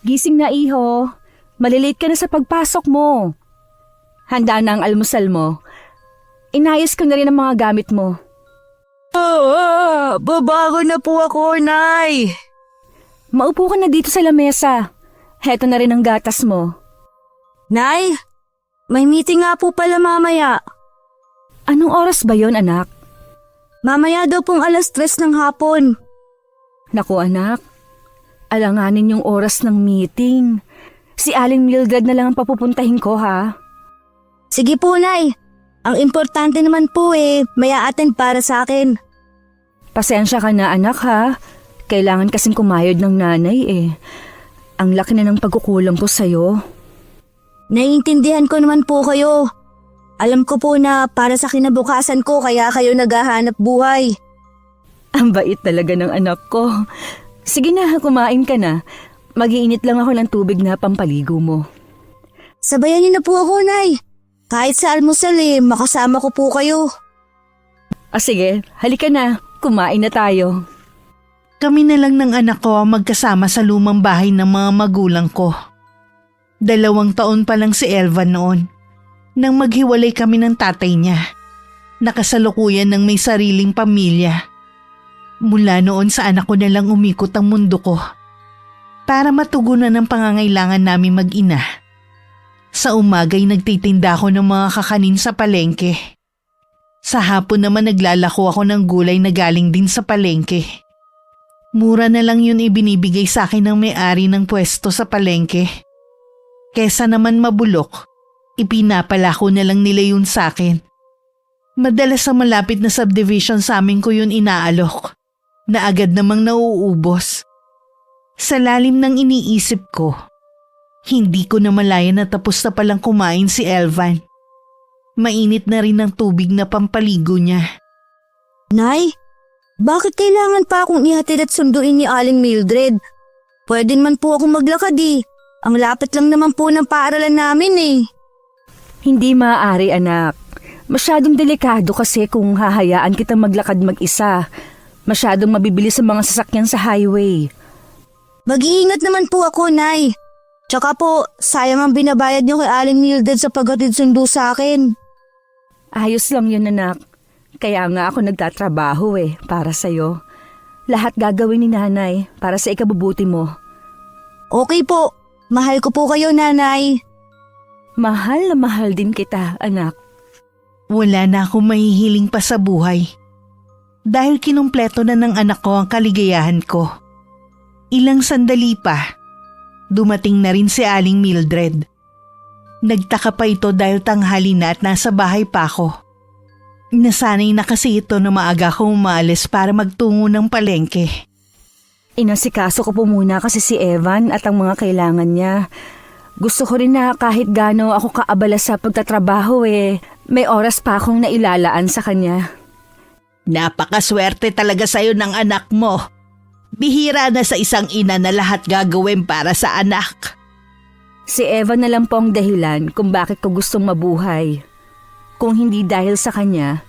Gising na iho. Malilate ka na sa pagpasok mo. Handa na ang almusal mo. Inayos ko na rin ang mga gamit mo. Babago na po ako, Nay. Maupo ka na dito sa lamesa. Heto na rin ang gatas mo. Nay, may meeting nga po pala mamaya. Anong oras ba yon, anak? Mamaya daw pong 3:00 ng hapon. Naku anak, alanganin yung oras ng meeting. Si Aling Mildred na lang ang papupuntahin ko ha. Sige po, Nay. Ang importante naman po may a-attend para sa akin. Pasensya ka na anak ha. Kailangan kasing kumayod ng nanay eh. Ang laki na ng pagkukulang ko sa'yo. Naiintindihan ko naman po kayo. Alam ko po na para sa kinabukasan ko kaya kayo naghahanap buhay. Ang bait talaga ng anak ko. Sige na, kumain ka na. Mag-iinit lang ako ng tubig na pampaligo mo. Sabayan niyo na po ako, Nay. Kahit sa almusal makasama ko po kayo. Sige, halika na. Kumain na tayo. Kami na lang ng anak ko ang magkasama sa lumang bahay ng mga magulang ko. 2 taon pa lang si Elvan noon. Nang maghiwalay kami ng tatay niya. Nakasalukuyan ng may sariling pamilya. Mula noon sa anak ko na lang umikot ang mundo ko. Para matugunan ang pangangailangan namin mag-ina. Sa umaga'y nagtitinda ako ng mga kakanin sa palengke. Sa hapon naman naglalako ako ng gulay na galing din sa palengke. Mura na lang yun ibinibigay sa akin ng may-ari ng pwesto sa palengke. Kesa naman mabulok, ipinapalako na lang nila yun sa akin. Madalas sa malapit na subdivision sa amin ko yun inaalok, na agad namang nauubos. Sa lalim ng iniisip ko, hindi ko na malaya na tapos na palang kumain si Elvan. Mainit na rin ang tubig na pampaligo niya. Nay, bakit kailangan pa akong ihatid at sunduin ni Aling Mildred? Pwede naman po akong maglakad Ang lapit lang naman po ng paaralan namin Hindi maaari anak. Masyadong delikado kasi kung hahayaan kitang maglakad mag-isa. Masyadong mabibilis sa mga sasakyan sa highway. Mag-iingat naman po ako, Nay. Tsaka po, sayang ang binabayad niyo kay Aling Mildred sa paghatid sundo sa akin. Ayos lang yun anak. Kaya nga ako nagtatrabaho para sa'yo. Lahat gagawin ni nanay para sa ikabubuti mo. Okay po. Mahal ko po kayo, Nanay. Mahal na mahal din kita, anak. Wala na akong mahihiling pa sa buhay. Dahil kinumpleto na ng anak ko ang kaligayahan ko. Ilang sandali pa, dumating na rin si Aling Mildred. Nagtaka pa ito dahil tanghali na at nasa bahay pa ako. Nasanay na kasi ito na maaga akong umaalis para magtungo ng palengke. Inasikaso ko po muna kasi si Evan at ang mga kailangan niya. Gusto ko rin na kahit gaano ako kaabala sa pagtatrabaho may oras pa akong nailalaan sa kanya. Napakaswerte talaga sa'yo ng anak mo. Bihira na sa isang ina na lahat gagawin para sa anak. Si Evan na lang po ang dahilan kung bakit ko gustong mabuhay. Kung hindi dahil sa kanya,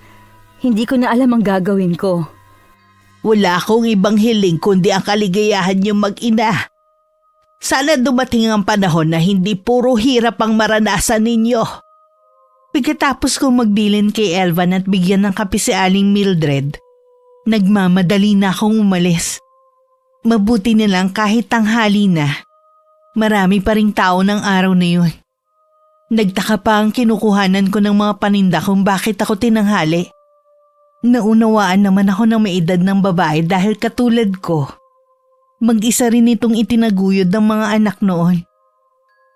hindi ko na alam ang gagawin ko. Wala akong ibang hiling kundi ang kaligayahan niyong mag-ina. Sana dumating ang panahon na hindi puro hirap ang maranasan ninyo. Pagkatapos kong magbilin kay Elvan at bigyan ng kape si Aling Mildred, nagmamadali na akong umalis. Mabuti na lang kahit tanghali na, marami pa ring tao ng araw na yun. Nagtaka pa ang kinukuhanan ko ng mga paninda kung bakit ako tinanghali. Naunawaan naman ako ng may edad ng babae dahil katulad ko. Mag-isa rin itong itinaguyod ng mga anak noon.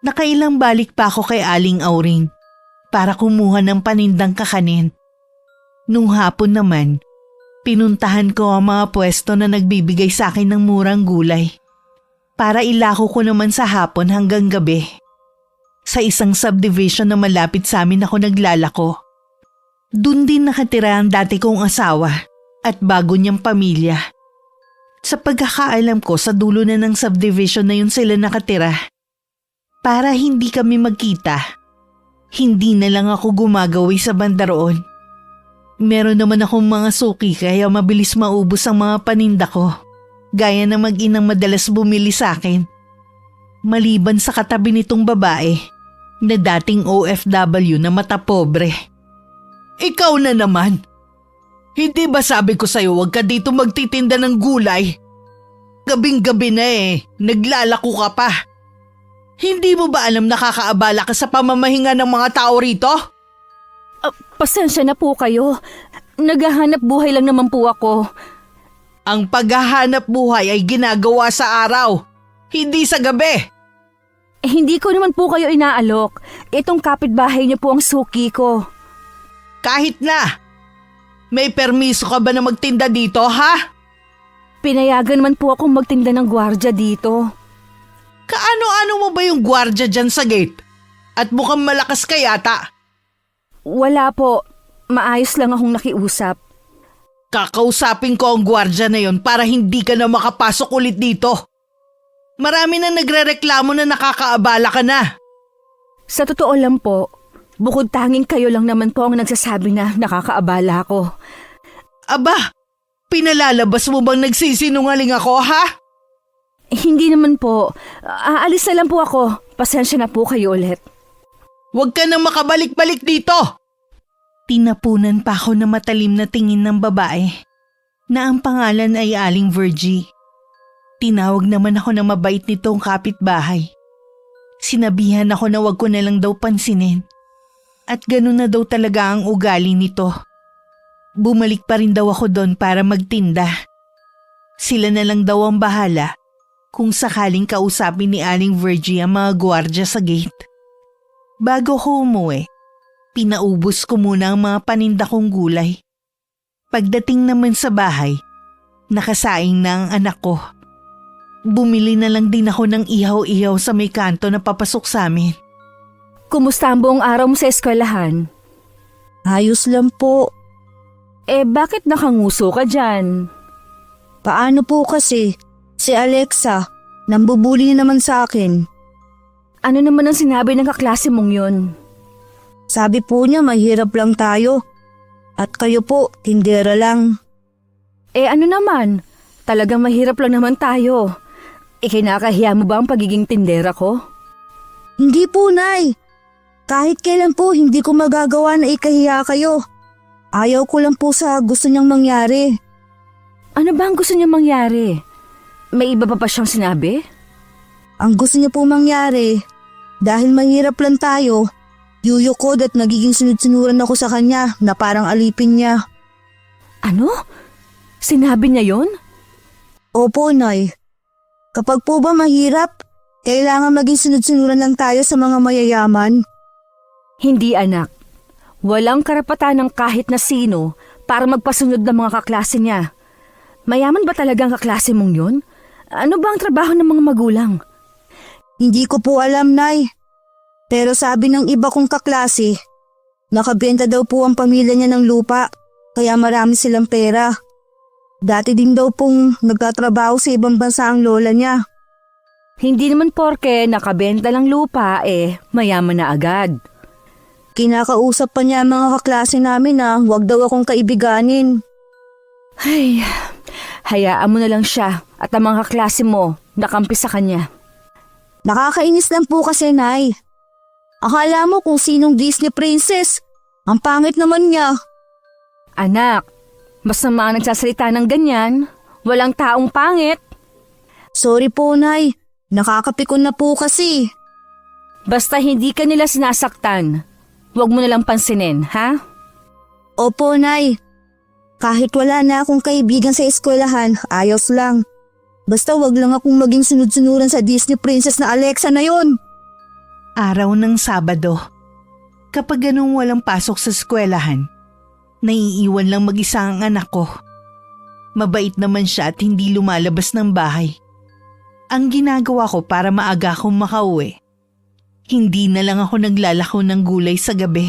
Nakailang balik pa ako kay Aling Auring para kumuha ng panindang kakanin. Nung hapon naman, pinuntahan ko ang mga pwesto na nagbibigay sa akin ng murang gulay para ilako ko naman sa hapon hanggang gabi. Sa isang subdivision na malapit sa amin ako naglalako. Doon din nakatira ang dati kong asawa at bago niyang pamilya. Sa pagkakaalam ko sa dulo na ng subdivision na yun sila nakatira. Para hindi kami magkita, hindi na lang ako gumagawi sa banda roon. Meron naman akong mga suki kaya mabilis maubos ang mga paninda ko. Gaya na mag-inang madalas bumili sa akin. Maliban sa katabi nitong babae na dating OFW na mata pobre. Ikaw na naman. Hindi ba sabi ko sa'yo huwag ka dito magtitinda ng gulay? Gabing-gabi na naglalako ka pa. Hindi mo ba alam nakakaabala ka sa pamamahinga ng mga tao rito? Pasensya na po kayo. Naghahanap buhay lang naman po ako. Ang paghahanap buhay ay ginagawa sa araw, hindi sa gabi. Hindi ko naman po kayo inaalok. Itong kapitbahay niyo po ang suki ko. Kahit na. May permiso ka ba na magtinda dito, ha? Pinayagan naman po akong magtinda ng gwardya dito. Kaano-ano mo ba yung gwardya dyan sa gate? At mukhang malakas ka yata. Wala po. Maayos lang akong nakiusap. Kakausapin ko ang gwardya na yon para hindi ka na makapasok ulit dito. Marami na nagrereklamo na nakakaabala ka na. Sa totoo lang po, bukod tanging kayo lang naman po ang nagsasabi na nakakaabala ko. Aba, pinalalabas mo bang nagsisinungaling ako, ha? Hindi naman po. Aalis na lang po ako. Pasensya na po kayo ulit. Huwag ka nang makabalik-balik dito! Tinapunan pa ako na matalim na tingin ng babae na ang pangalan ay Aling Virgie. Tinawag naman ako na mabait nitong kapitbahay. Sinabihan ako na wag ko na lang daw pansinin. At ganun na daw talaga ang ugali nito. Bumalik pa rin daw ako doon para magtinda. Sila na lang daw ang bahala kung sakaling kausapin ni Aling Virgie ang mga gwardya sa gate. Bago ko umuwi, pinaubos ko muna ang mga paninda kong gulay. Pagdating naman sa bahay, nakasaing na ang anak ko. Bumili na lang din ako ng ihaw-ihaw sa may kanto na papasok sa amin. Kumusta ang buong araw mo sa eskwelahan? Ayos lang po. Bakit nakanguso ka dyan? Paano po kasi? Si Alexa, nambubuli naman sa akin. Ano naman ang sinabi ng kaklase mong yun? Sabi po niya mahirap lang tayo. At kayo po, tindera lang. Ano naman? Talagang mahirap lang naman tayo. Ikinakahiya mo ba ang pagiging tindera ko? Hindi po, Nay. Kahit kailan po hindi ko magagawa na ikahiya kayo. Ayaw ko lang po sa gusto niyang mangyari. Ano ba ang gusto niya mangyari? May iba pa siyang sinabi? Ang gusto niya po mangyari, dahil mahirap lang tayo, yuyukod at nagiging sunod-sunuran ako sa kanya na parang alipin niya. Ano? Sinabi niya yon? Opo, Nay. Kapag po ba mahirap, kailangan maging sunod-sunuran lang tayo sa mga mayayaman. Hindi, anak. Walang karapatan ng kahit na sino para magpasunod ng mga kaklase niya. Mayaman ba talaga ang kaklase mong yun? Ano ba ang trabaho ng mga magulang? Hindi ko po alam, Nay. Pero sabi ng iba kong kaklase, nakabenta daw po ang pamilya niya ng lupa, kaya marami silang pera. Dati din daw pong nagtatrabaho sa ibang bansa ang lola niya. Hindi naman porke nakabenta lang lupa mayaman na agad. Kinakausap pa niya ang mga kaklase namin na huwag daw akong kaibiganin. Ay, hayaan mo na lang siya at ang mga kaklase mo nakampi sa kanya. Nakakainis lang po kasi, Nay. Akala mo kung sinong Disney princess. Ang pangit naman niya. Anak, masama ang nagsasalita ng ganyan. Walang taong pangit. Sorry po, Nay. Nakakapikon na po kasi. Basta hindi ka nila sinasaktan. Huwag mo nalang pansinin, ha? Opo, Nay. Kahit wala na akong kaibigan sa eskwelahan, ayos lang. Basta wag lang akong maging sunod-sunuran sa Disney princess na Alexa na yon. Araw ng Sabado. Kapag ganung walang pasok sa eskwelahan, naiiwan lang mag-isa ang anak ko. Mabait naman siya at hindi lumalabas ng bahay. Ang ginagawa ko para maaga akong makauwi, hindi na lang ako naglalako ng gulay sa gabi.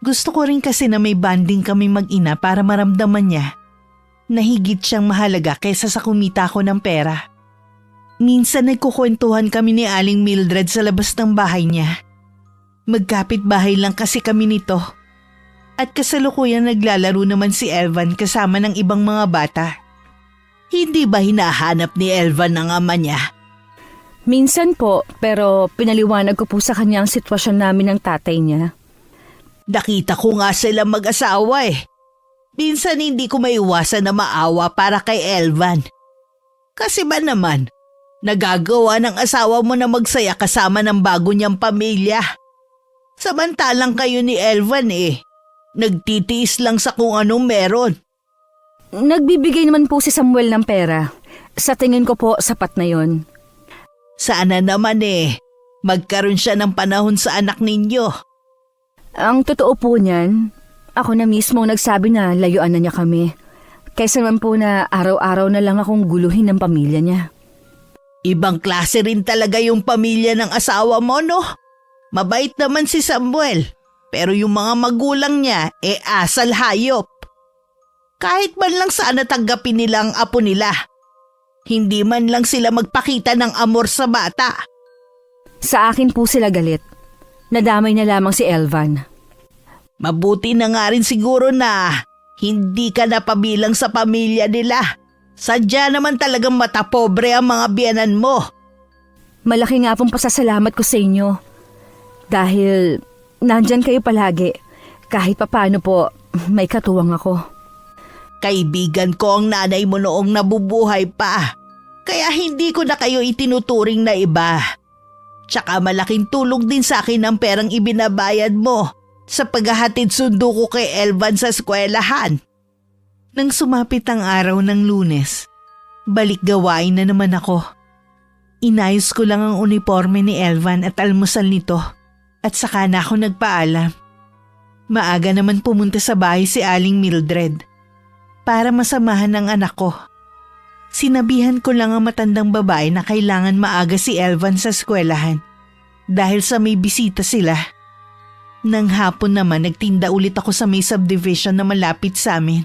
Gusto ko rin kasi na may bonding kami mag-ina para maramdaman niya na higit siyang mahalaga kaysa sa kumita ko ng pera. Minsan nagkukwentuhan kami ni Aling Mildred sa labas ng bahay niya. Magkapit-bahay lang kasi kami nito. At kasalukuyan naglalaro naman si Elvan kasama ng ibang mga bata. Hindi ba hinahanap ni Elvan ang ama niya? Minsan po, pero pinaliwanag ko po sa kanya ang sitwasyon namin ng tatay niya. Nakita ko nga sila mag-asawa eh. Minsan hindi ko maiwasan na maawa para kay Elvan. Kasi ba naman, nagagawa ng asawa mo na magsaya kasama ng bago niyang pamilya. Samantalang kayo ni Elvan nagtitiis lang sa kung anong meron. Nagbibigay naman po si Samuel ng pera. Sa tingin ko po, sapat na yon. Sana naman magkaroon siya ng panahon sa anak ninyo. Ang totoo po niyan, ako na mismo nagsabi na layuan na niya kami. Kaysa naman po na araw-araw na lang akong guluhin ng pamilya niya. Ibang klase rin talaga yung pamilya ng asawa mo, no? Mabait naman si Samuel, pero yung mga magulang niya asal hayop. Kahit man lang sana tanggapin nila ang apo nila. Hindi man lang sila magpakita ng amor sa bata. Sa akin po sila galit. Nadamay na lamang si Elvan. Mabuti na nga rin siguro na hindi ka napabilang sa pamilya nila. Sadya naman talagang matapobre ang mga biyanan mo. Malaki nga pong pasasalamat ko sa inyo. Dahil nandyan kayo palagi. Kahit papano po, may katuwang ako. Kaibigan ko ang nanay mo noong nabubuhay pa. Kaya hindi ko na kayo itinuturing na iba. Tsaka malaking tulong din sa akin ang perang ibinabayad mo sa paghahatid sundo ko kay Elvan sa eskwelahan. Nang sumapit ang araw ng Lunes, balik gawain na naman ako. Inayos ko lang ang uniforme ni Elvan at almusal nito at saka na ako nagpaalam. Maaga naman pumunta sa bahay si Aling Mildred para masamahan ng anak ko. Sinabihan ko lang ang matandang babae na kailangan maaga si Elvan sa eskwelahan dahil sa may bisita sila. Nang hapon naman nagtinda ulit ako sa may subdivision na malapit sa amin.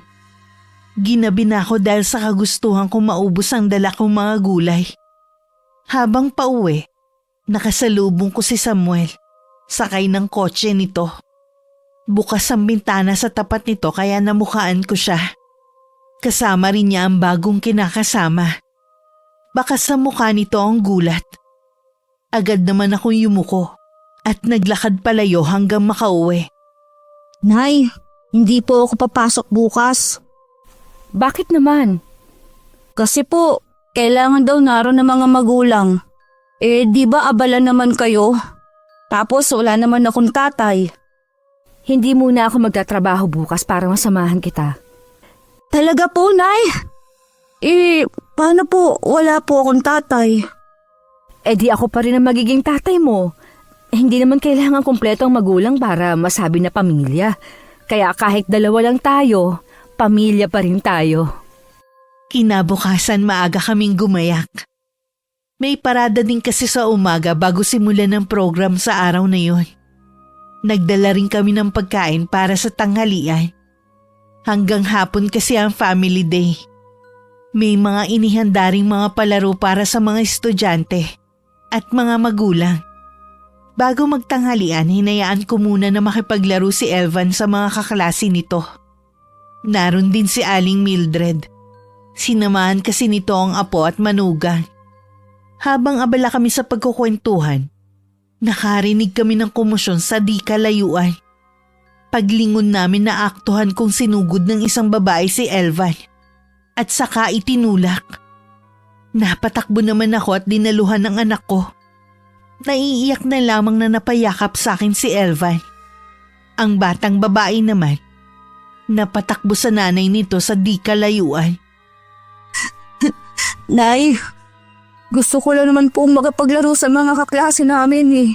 Ginabi na ako dahil sa kagustuhan kong maubos ang dala kong mga gulay. Habang pauwi, nakasalubong ko si Samuel, sakay ng kotse nito. Bukas ang bintana sa tapat nito kaya namukhaan ko siya. Kasama rin niya ang bagong kinakasama. Baka sa mukha nito ang gulat. Agad naman akong yumuko at naglakad palayo hanggang makauwi. Nay, hindi po ako papasok bukas. Bakit naman? Kasi po, kailangan daw naroon ng mga magulang. Di ba abala naman kayo? Tapos wala naman akong tatay. Hindi muna ako magtatrabaho bukas para masamahan kita. Talaga po, Nay? Paano po? Wala po akong tatay. Di ako pa rin ang magiging tatay mo. Hindi naman kailangan kumpleto ang magulang para masabi na pamilya. Kaya kahit dalawa lang tayo, pamilya pa rin tayo. Kinabukasan maaga kaming gumayak. May parada din kasi sa umaga bago simulan ng program sa araw na yon. Nagdala rin kami ng pagkain para sa tanghalian. Hanggang hapon kasi ang family day. May mga inihanda ring mga palaro para sa mga estudyante at mga magulang. Bago magtanghalian, hinayaan ko muna na makipaglaro si Elvan sa mga kaklase nito. Naroon din si Aling Mildred. Sinamahan kasi nito ang apo at manugang. Habang abala kami sa pagkukwentuhan, nakarinig kami ng komosyon sa di kalayuan. Paglingon namin na aktuhan kong sinugod ng isang babae si Elvan at saka itinulak. Napatakbo naman ako at dinaluhan ng anak ko. Naiiyak na lamang na napayakap sa akin si Elvan. Ang batang babae naman, napatakbo sa nanay nito sa di kalayuan. Nay, gusto ko lang naman po makapaglaro sa mga kaklase namin.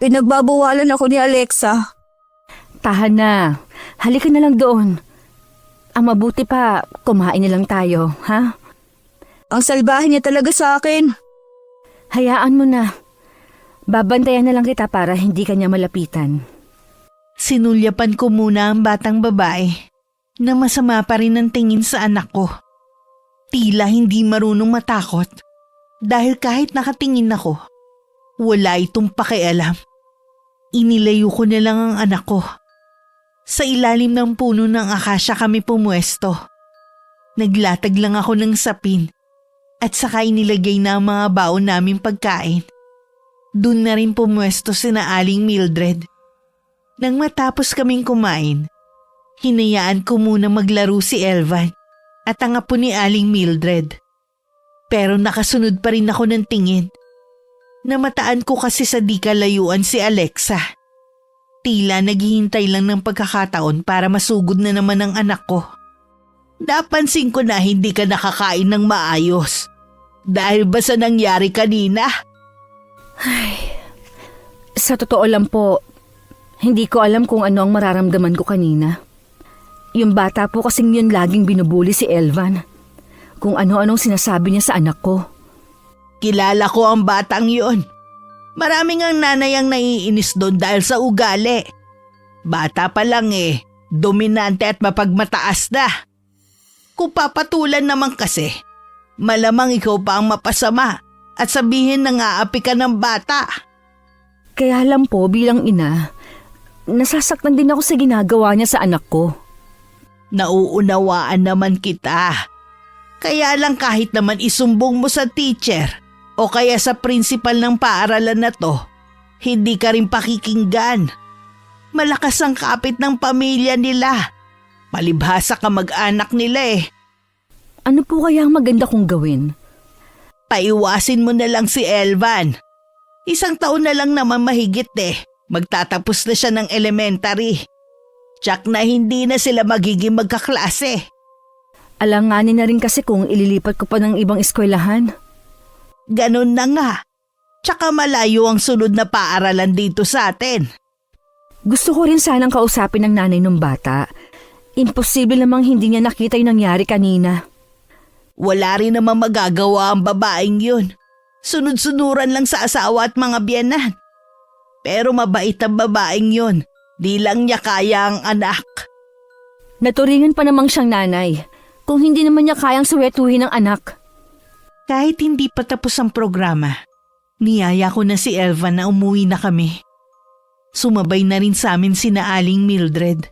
Pinagbabawalan ako ni Alexa. Tahan na. Halika na lang doon. Ang mabuti pa, kumain na lang tayo, ha? Ang salbahe niya talaga sa akin. Hayaan mo na. Babantayan na lang kita para hindi kanya malapitan. Sinulyapan ko muna ang batang babae na masama pa rin ang tingin sa anak ko. Tila hindi marunong matakot dahil kahit nakatingin ako, wala itong pakialam. Inilayo ko na lang ang anak ko. Sa ilalim ng puno ng akasya kami pumwesto. Naglatag lang ako ng sapin At saka inilagay na ang mga baon naming pagkain. Doon na rin pumwesto sina Aling Mildred. Nang matapos kaming kumain, hinayaan ko muna maglaro si Elvan at ang apo ni Aling Mildred. Pero nakasunod pa rin ako ng tingin. Namataan ko kasi sa di kalayuan si Alexa. Tila naghihintay lang ng pagkakataon para masugod na naman ang anak ko. Napansin ko na hindi ka nakakain ng maayos. Dahil ba sa nangyari kanina? Sa totoo lang po, hindi ko alam kung ano ang mararamdaman ko kanina. Yung bata po kasing yun laging binubuli si Elvan. Kung ano-anong sinasabi niya sa anak ko. Kilala ko ang batang yon. Maraming ang nanay ang naiinis doon dahil sa ugali. Bata pa lang dominante at mapagmataas na. Kung papatulan naman kasi, malamang ikaw pa ang mapasama at sabihin na aapi ka ng bata. Kaya lang po bilang ina, nasasaktan din ako sa ginagawa niya sa anak ko. Nauunawaan naman kita. Kaya lang kahit naman isumbong mo sa teacher o kaya sa principal ng paaralan na to, hindi ka rin pakikinggan. Malakas ang kapit ng pamilya nila. Palibhasa ka mag-anak nila Ano po kaya ang maganda kong gawin? Paiwasin mo na lang si Elvan. 1 taon na lang naman mahigit Magtatapos na siya ng elementary. Tsak na hindi na sila magiging magkaklase. Alanganin na rin kasi kung ililipat ko pa ng ibang eskwelahan. Ganon na nga. Tsaka malayo ang sunod na paaralan dito sa atin. Gusto ko rin sanang kausapin ng nanay ng bata. Imposible namang hindi niya nakita yung nangyari kanina. Wala rin namang magagawa ang babaeng yun. Sunod-sunuran lang sa asawa at mga biyenan. Pero mabait ang babaeng yun. Di lang niya kaya ang anak. Naturingan pa namang siyang nanay. Kung hindi naman niya kayang suwetuhin ang anak. Kahit hindi pa tapos ang programa, niyaya ko na si Elvan na umuwi na kami. Sumabay na rin sa amin sina Aling Mildred.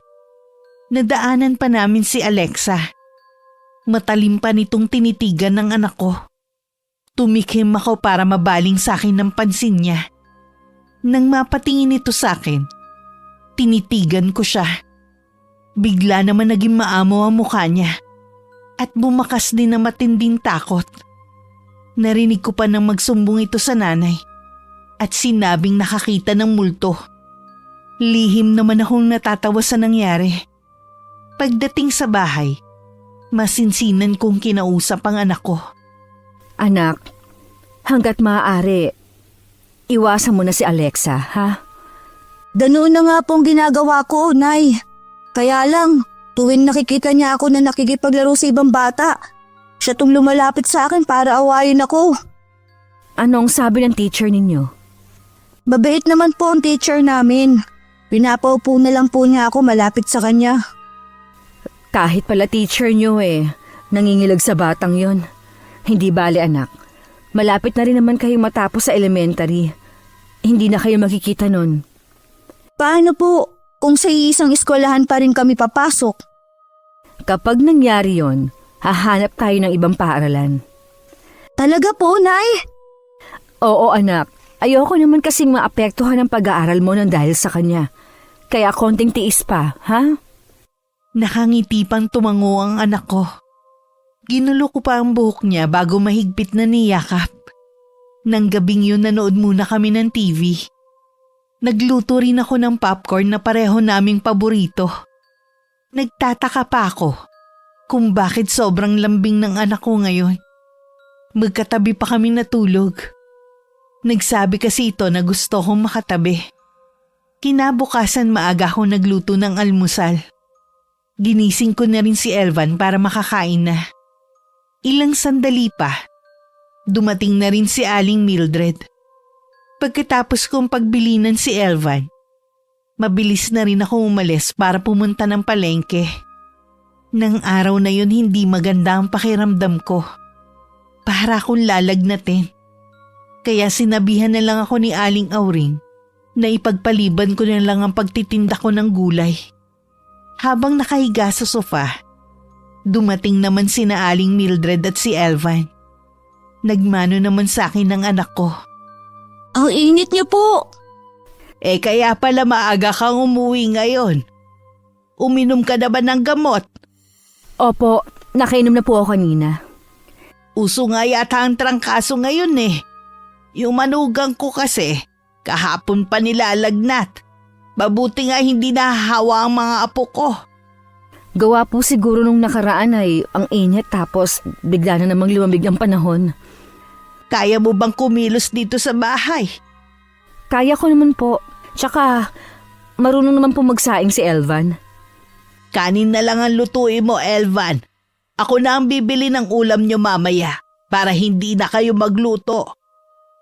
Nadaanan pa namin si Alexa. Matalim pa nitong tinitigan ng anak ko. Tumikim ako para mabaling sa akin ng pansin niya. Nang mapatingin ito sa akin, tinitigan ko siya. Bigla naman naging maamo ang mukha niya at bumakas din na matinding takot. Narinig ko pa nang magsumbong ito sa nanay at sinabing nakakita ng multo. Lihim naman akong natatawa sa nangyari. Pagdating sa bahay, masinsinan kong kinausap ang anak ko. Anak, hanggat maaari, iwasan mo na si Alexa, ha? Ganoon na nga pong ginagawa ko, Nay. Kaya lang, tuwing nakikita niya ako na nakikipaglaro sa ibang bata, siya tong lumalapit sa akin para awayin ako. Anong sabi ng teacher ninyo? Mabait naman po ang teacher namin. Pinapaupo na lang po niya ako malapit sa kanya. Kahit pala teacher nyo nangingilag sa batang yon. Hindi bale anak. Malapit na rin naman kayo matapos sa elementary. Hindi na kayo makikita nun. Paano po kung sa isang eskwelahan pa rin kami papasok? Kapag nangyari yon, hahanap tayo ng ibang paaralan. Talaga po, Nay? Oo anak, ayoko naman kasing maapektuhan ang pag-aaral mo nang dahil sa kanya. Kaya konting tiis pa, ha? Nakangiti pang tumango ang anak ko. Ginulo ko pa ang buhok niya bago mahigpit na niyakap. Nang gabing yun nanood muna kami ng TV. Nagluto rin ako ng popcorn na pareho naming paborito. Nagtataka pa ako kung bakit sobrang lambing ng anak ko ngayon. Magkatabi pa kami natulog. Nagsabi kasi ito na gusto kong makatabi. Kinabukasan maaga ako nagluto ng almusal. Ginising ko na rin si Elvan para makakain na. Ilang sandali pa, dumating na rin si Aling Mildred. Pagkatapos kong pagbilinan si Elvan, mabilis na rin ako umalis para pumunta ng palengke. Nang araw na yun hindi maganda ang pakiramdam ko. Para akong lalagnatin. Kaya sinabihan na lang ako ni Aling Auring na ipagpaliban ko na lang ang pagtitinda ko ng gulay. Habang nakahiga sa sofa, dumating naman sina Aling Mildred at si Elvan. Nagmano naman sa akin ng anak ko. Ang init niyo po. Kaya pala maaga kang umuwi ngayon. Uminom ka na ba ng gamot? Opo, nakainom na po ako kanina. Uso nga yata ang trangkaso ngayon Yung manugang ko kasi, kahapon pa nilalagnat. Mabuti nga hindi nahahawa ang mga apo ko. Gawa po siguro nung nakaraan ay ang init tapos bigla na namang lumamig ang panahon. Kaya mo bang kumilos dito sa bahay? Kaya ko naman po. Tsaka, marunong naman po magsaing si Elvan. Kanin na lang ang lutuin mo, Elvan. Ako na ang bibili ng ulam nyo mamaya para hindi na kayo magluto.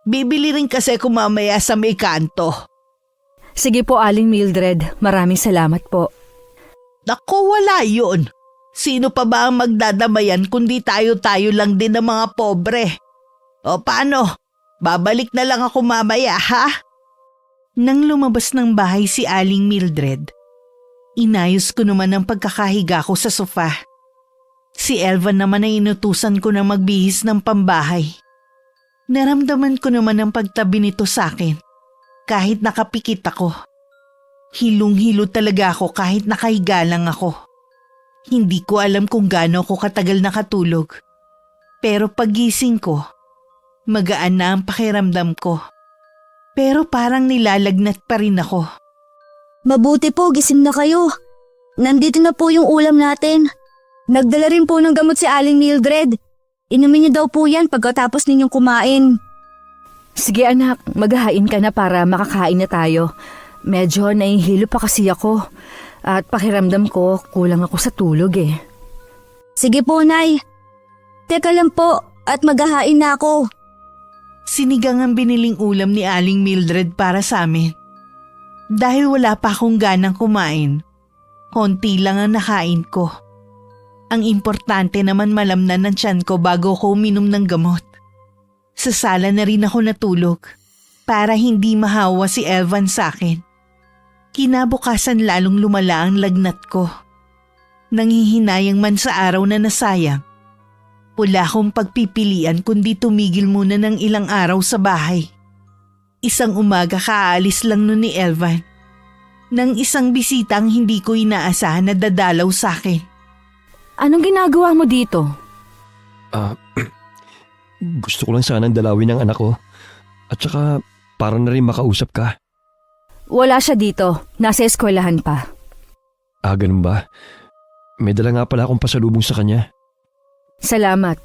Bibili rin kasi ako mamaya sa may kanto. Sige po, Aling Mildred. Maraming salamat po. Naku, wala yun. Sino pa ba ang magdadamayan kundi tayo-tayo lang din ng mga pobre? O paano? Babalik na lang ako mamaya, ha? Nang lumabas ng bahay si Aling Mildred, inayos ko naman ang pagkakahiga ko sa sofa. Si Elvan naman ay inutusan ko na magbihis ng pambahay. Naramdaman ko naman ang pagtabi nito sa akin. Kahit nakapikit ako. Hilong-hilo talaga ako kahit nakahiga lang ako. Hindi ko alam kung gaano ako katagal nakatulog. Pero pagising ko, magaan na ang pakiramdam ko. Pero parang nilalagnat pa rin ako. Mabuti po, gising na kayo. Nandito na po yung ulam natin. Nagdala rin po ng gamot si Aling Mildred. Inumin niyo daw po yan pagkatapos ninyong kumain. Sige anak, maghahain ka na para makakain na tayo. Medyo nahihilo pa kasi ako. At pakiramdam ko, kulang ako sa tulog Sige po, Nay. Teka lang po, at maghahain na ako. Sinigang ang biniling ulam ni Aling Mildred para sa amin. Dahil wala pa akong ganang kumain, konti lang ang nakain ko. Ang importante naman malamnan ng tiyan ko bago ko uminom ng gamot. Sa sala na rin ako natulog para hindi mahawa si Elvan sa akin. Kinabukasan lalong lumala ang lagnat ko. Nanghihinayang man sa araw na nasayang. Wala akong pagpipilian kundi tumigil muna ng ilang araw sa bahay. Isang umaga kaalis lang nun ni Elvan. Nang isang bisitang hindi ko inaasahan na dadalaw sa akin. Anong ginagawa mo dito? Gusto ko lang sanang dalawin ang anak ko. At saka para na rin makausap ka. Wala siya dito. Nasa eskwelahan pa. Ganun ba? May dala nga pala akong pasalubong sa kanya. Salamat.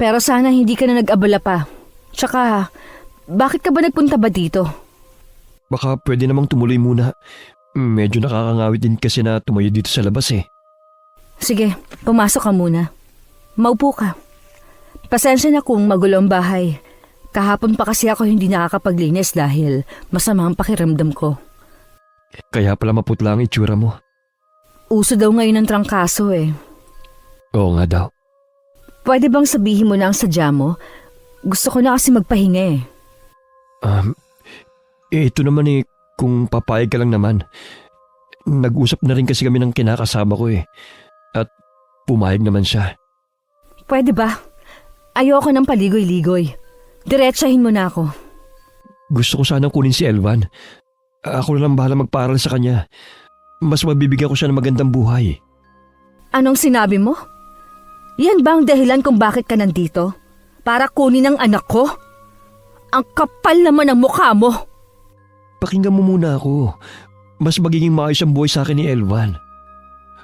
Pero sana hindi ka na nag-abala pa. Tsaka, bakit ka ba nagpunta ba dito? Baka pwede namang tumuloy muna. Medyo nakakangawit din kasi na tumayo dito sa labas Sige, pumasok ka muna. Maupo ka. Pasensya na kung magulo ang bahay. Kahapon pa kasi ako hindi nakakapaglinis dahil masama ang pakiramdam ko. Kaya pala maputla ang itsura mo. Uso daw ngayon ang trangkaso Oo nga daw. Pwede bang sabihin mo na ang sadya mo? Gusto ko na kasi magpahinga Ito naman kung papayag ka lang naman. Nag-usap na rin kasi kami ng kinakasama ko At pumayag naman siya. Pwede ba? Ayoko ng paligoy-ligoy. Diretsahin mo na ako. Gusto ko sanang kunin si Elvan. Ako na lang bahala magpaaral sa kanya. Mas mabibigyan ko siya ng magandang buhay. Anong sinabi mo? Yan ba ang dahilan kung bakit ka nandito? Para kunin ang anak ko? Ang kapal naman ng mukha mo! Pakinggan mo muna ako. Mas magiging maayos ang buhay sa akin ni Elvan.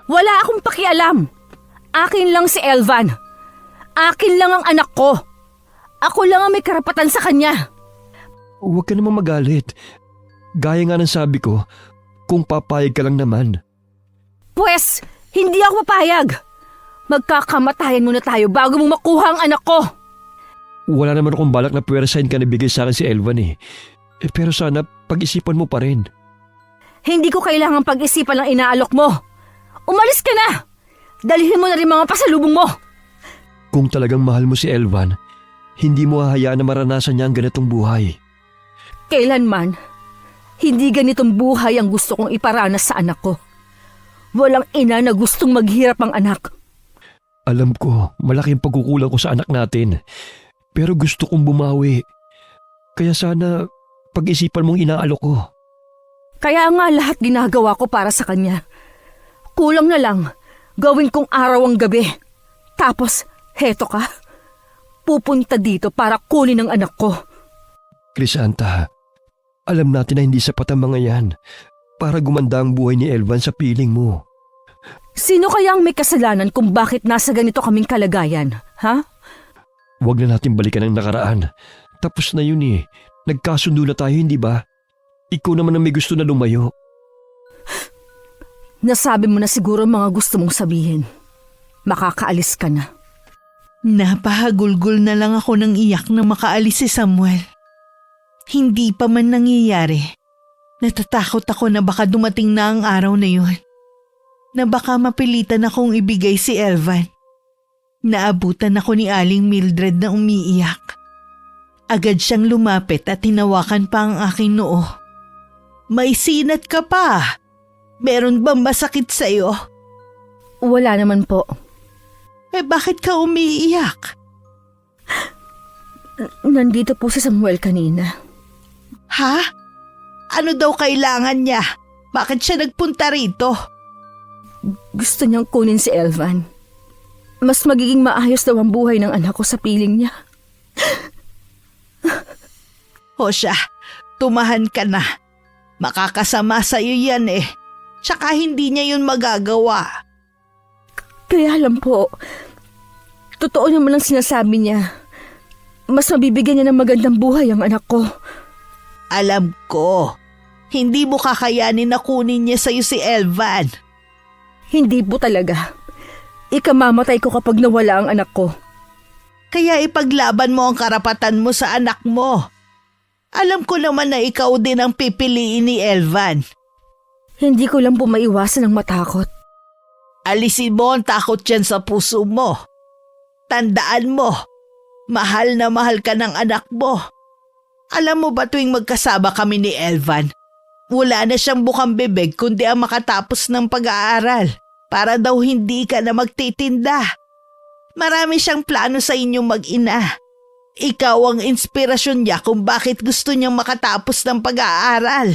Wala akong pakialam! Akin lang si Elvan! Akin lang ang anak ko! Ako lang ang may karapatan sa kanya! Huwag ka namang magalit. Gaya nga ng sabi ko, kung papayag ka lang naman. Pwes, hindi ako papayag! Magkakamatayan muna tayo bago mo makuha ang anak ko! Wala naman akong balak na pwersahin ka na bigay sa akin si Elvan pero sana pag-isipan mo pa rin. Hindi ko kailangang pag-isipan ang inaalok mo! Umalis ka na! Dalhin mo na rin mga pasalubong mo! Kung talagang mahal mo si Elvan, hindi mo hahayaan na maranasan niya ang ganitong buhay. Kailanman, hindi ganitong buhay ang gusto kong iparanas sa anak ko. Walang ina na gustong maghirap ang anak. Alam ko, malaki ang pagkukulang ko sa anak natin. Pero gusto kong bumawi. Kaya sana pag-isipan mong inaalok ko. Kaya nga lahat ginagawa ko para sa kanya. Kulang na lang, gawin kong araw ang gabi. Tapos, heto ka. Pupunta dito para kunin ang anak ko. Crisanta, alam natin na hindi sapat ang mga yan para gumanda ang buhay ni Elvan sa piling mo. Sino kaya ang may kasalanan kung bakit nasa ganito kaming kalagayan, ha? Huwag na natin balikan ang nakaraan. Tapos na yun eh. Nagkasundo na tayo, hindi ba? Ikaw naman ang may gusto na lumayo. Nasabi mo na siguro ang mga gusto mong sabihin. Makakaalis ka na. Napahagulgol na lang ako ng iyak na makaalis si Samuel. Hindi pa man nangyayari. Natatakot ako na baka dumating na ang araw na yun. Na baka mapilitan akong ibigay si Elvan. Naabutan ako ni Aling Mildred na umiiyak. Agad siyang lumapit at hinawakan pa ang aking noo. May sinat ka pa. Meron bang masakit sa'yo? Wala naman po. Bakit ka umiiyak? Nandito po si Samuel kanina. Ha? Ano daw kailangan niya? Bakit siya nagpunta rito? Gusto niyang kunin si Elvan. Mas magiging maayos daw ang buhay ng anak ko sa piling niya. O siya, tumahan ka na. Makakasama sa'yo yan eh. Tsaka hindi niya yun magagawa. Kaya alam po, totoo naman ang sinasabi niya. Mas mabibigyan niya ng magandang buhay ang anak ko. Alam ko, hindi mo kakayanin na kunin niya sa'yo si Elvan. Hindi po talaga. Ikamamatay ko kapag nawala ang anak ko. Kaya ipaglaban mo ang karapatan mo sa anak mo. Alam ko naman na ikaw din ang pipiliin ni Elvan. Hindi ko lang po maiwasan ang matakot. Alisin mo ang takot dyan sa puso mo. Tandaan mo, mahal na mahal ka ng anak mo. Alam mo ba tuwing magkasama kami ni Elvan, wala na siyang bukang bibig kundi ang makatapos ng pag-aaral para daw hindi ka na magtitinda. Marami siyang plano sa inyong mag-ina. Ikaw ang inspirasyon niya kung bakit gusto niyang makatapos ng pag-aaral.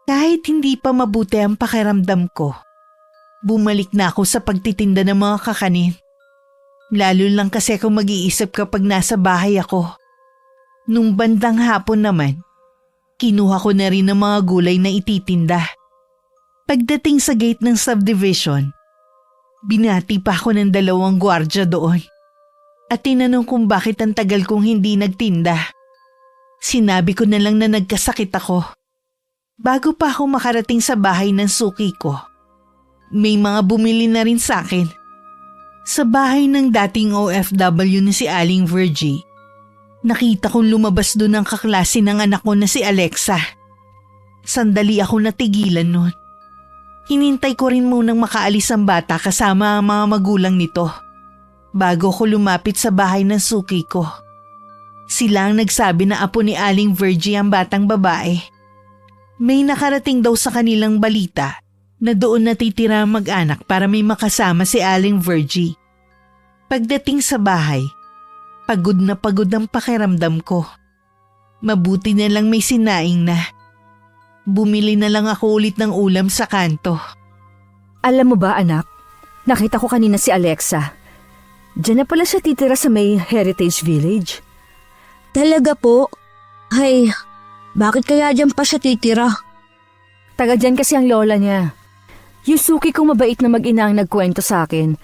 Kahit hindi pa mabuti ang pakiramdam ko, bumalik na ako sa pagtitinda ng mga kakanin. Lalo lang kasi ako mag-iisip kapag nasa bahay ako. Nung bandang hapon naman, kinuha ko na rin ang mga gulay na ititinda. Pagdating sa gate ng subdivision, binati pa ako ng 2 gwardya doon. At tinanong kung bakit ang tagal kong hindi nagtinda. Sinabi ko na lang na nagkasakit ako. Bago pa ako makarating sa bahay ng suki ko, may mga bumili na rin sa akin. Sa bahay ng dating OFW na si Aling Virgie, nakita kong lumabas doon ang kaklase ng anak ko na si Alexa. Sandali ako natigilan noon. Hinintay ko rin munang makaalis ang bata kasama ang mga magulang nito bago ko lumapit sa bahay ng suki ko. Sila ang nagsabi na apo ni Aling Virgie ang batang babae. May nakarating daw sa kanilang balita na doon natitira ang mag-anak para may makasama si Aling Virgie. Pagdating sa bahay, pagod na pagod ang pakiramdam ko. Mabuti na lang may sinaing na. Bumili na lang ako ulit ng ulam sa kanto. Alam mo ba anak, nakita ko kanina si Alexa. Diyan na pala siya titira sa may Heritage Village. Talaga po? Ay, bakit kaya dyan pa siya titira? Taga dyan kasi ang lola niya. Yung suki kong mabait na mag-ina ang nagkwento sa akin.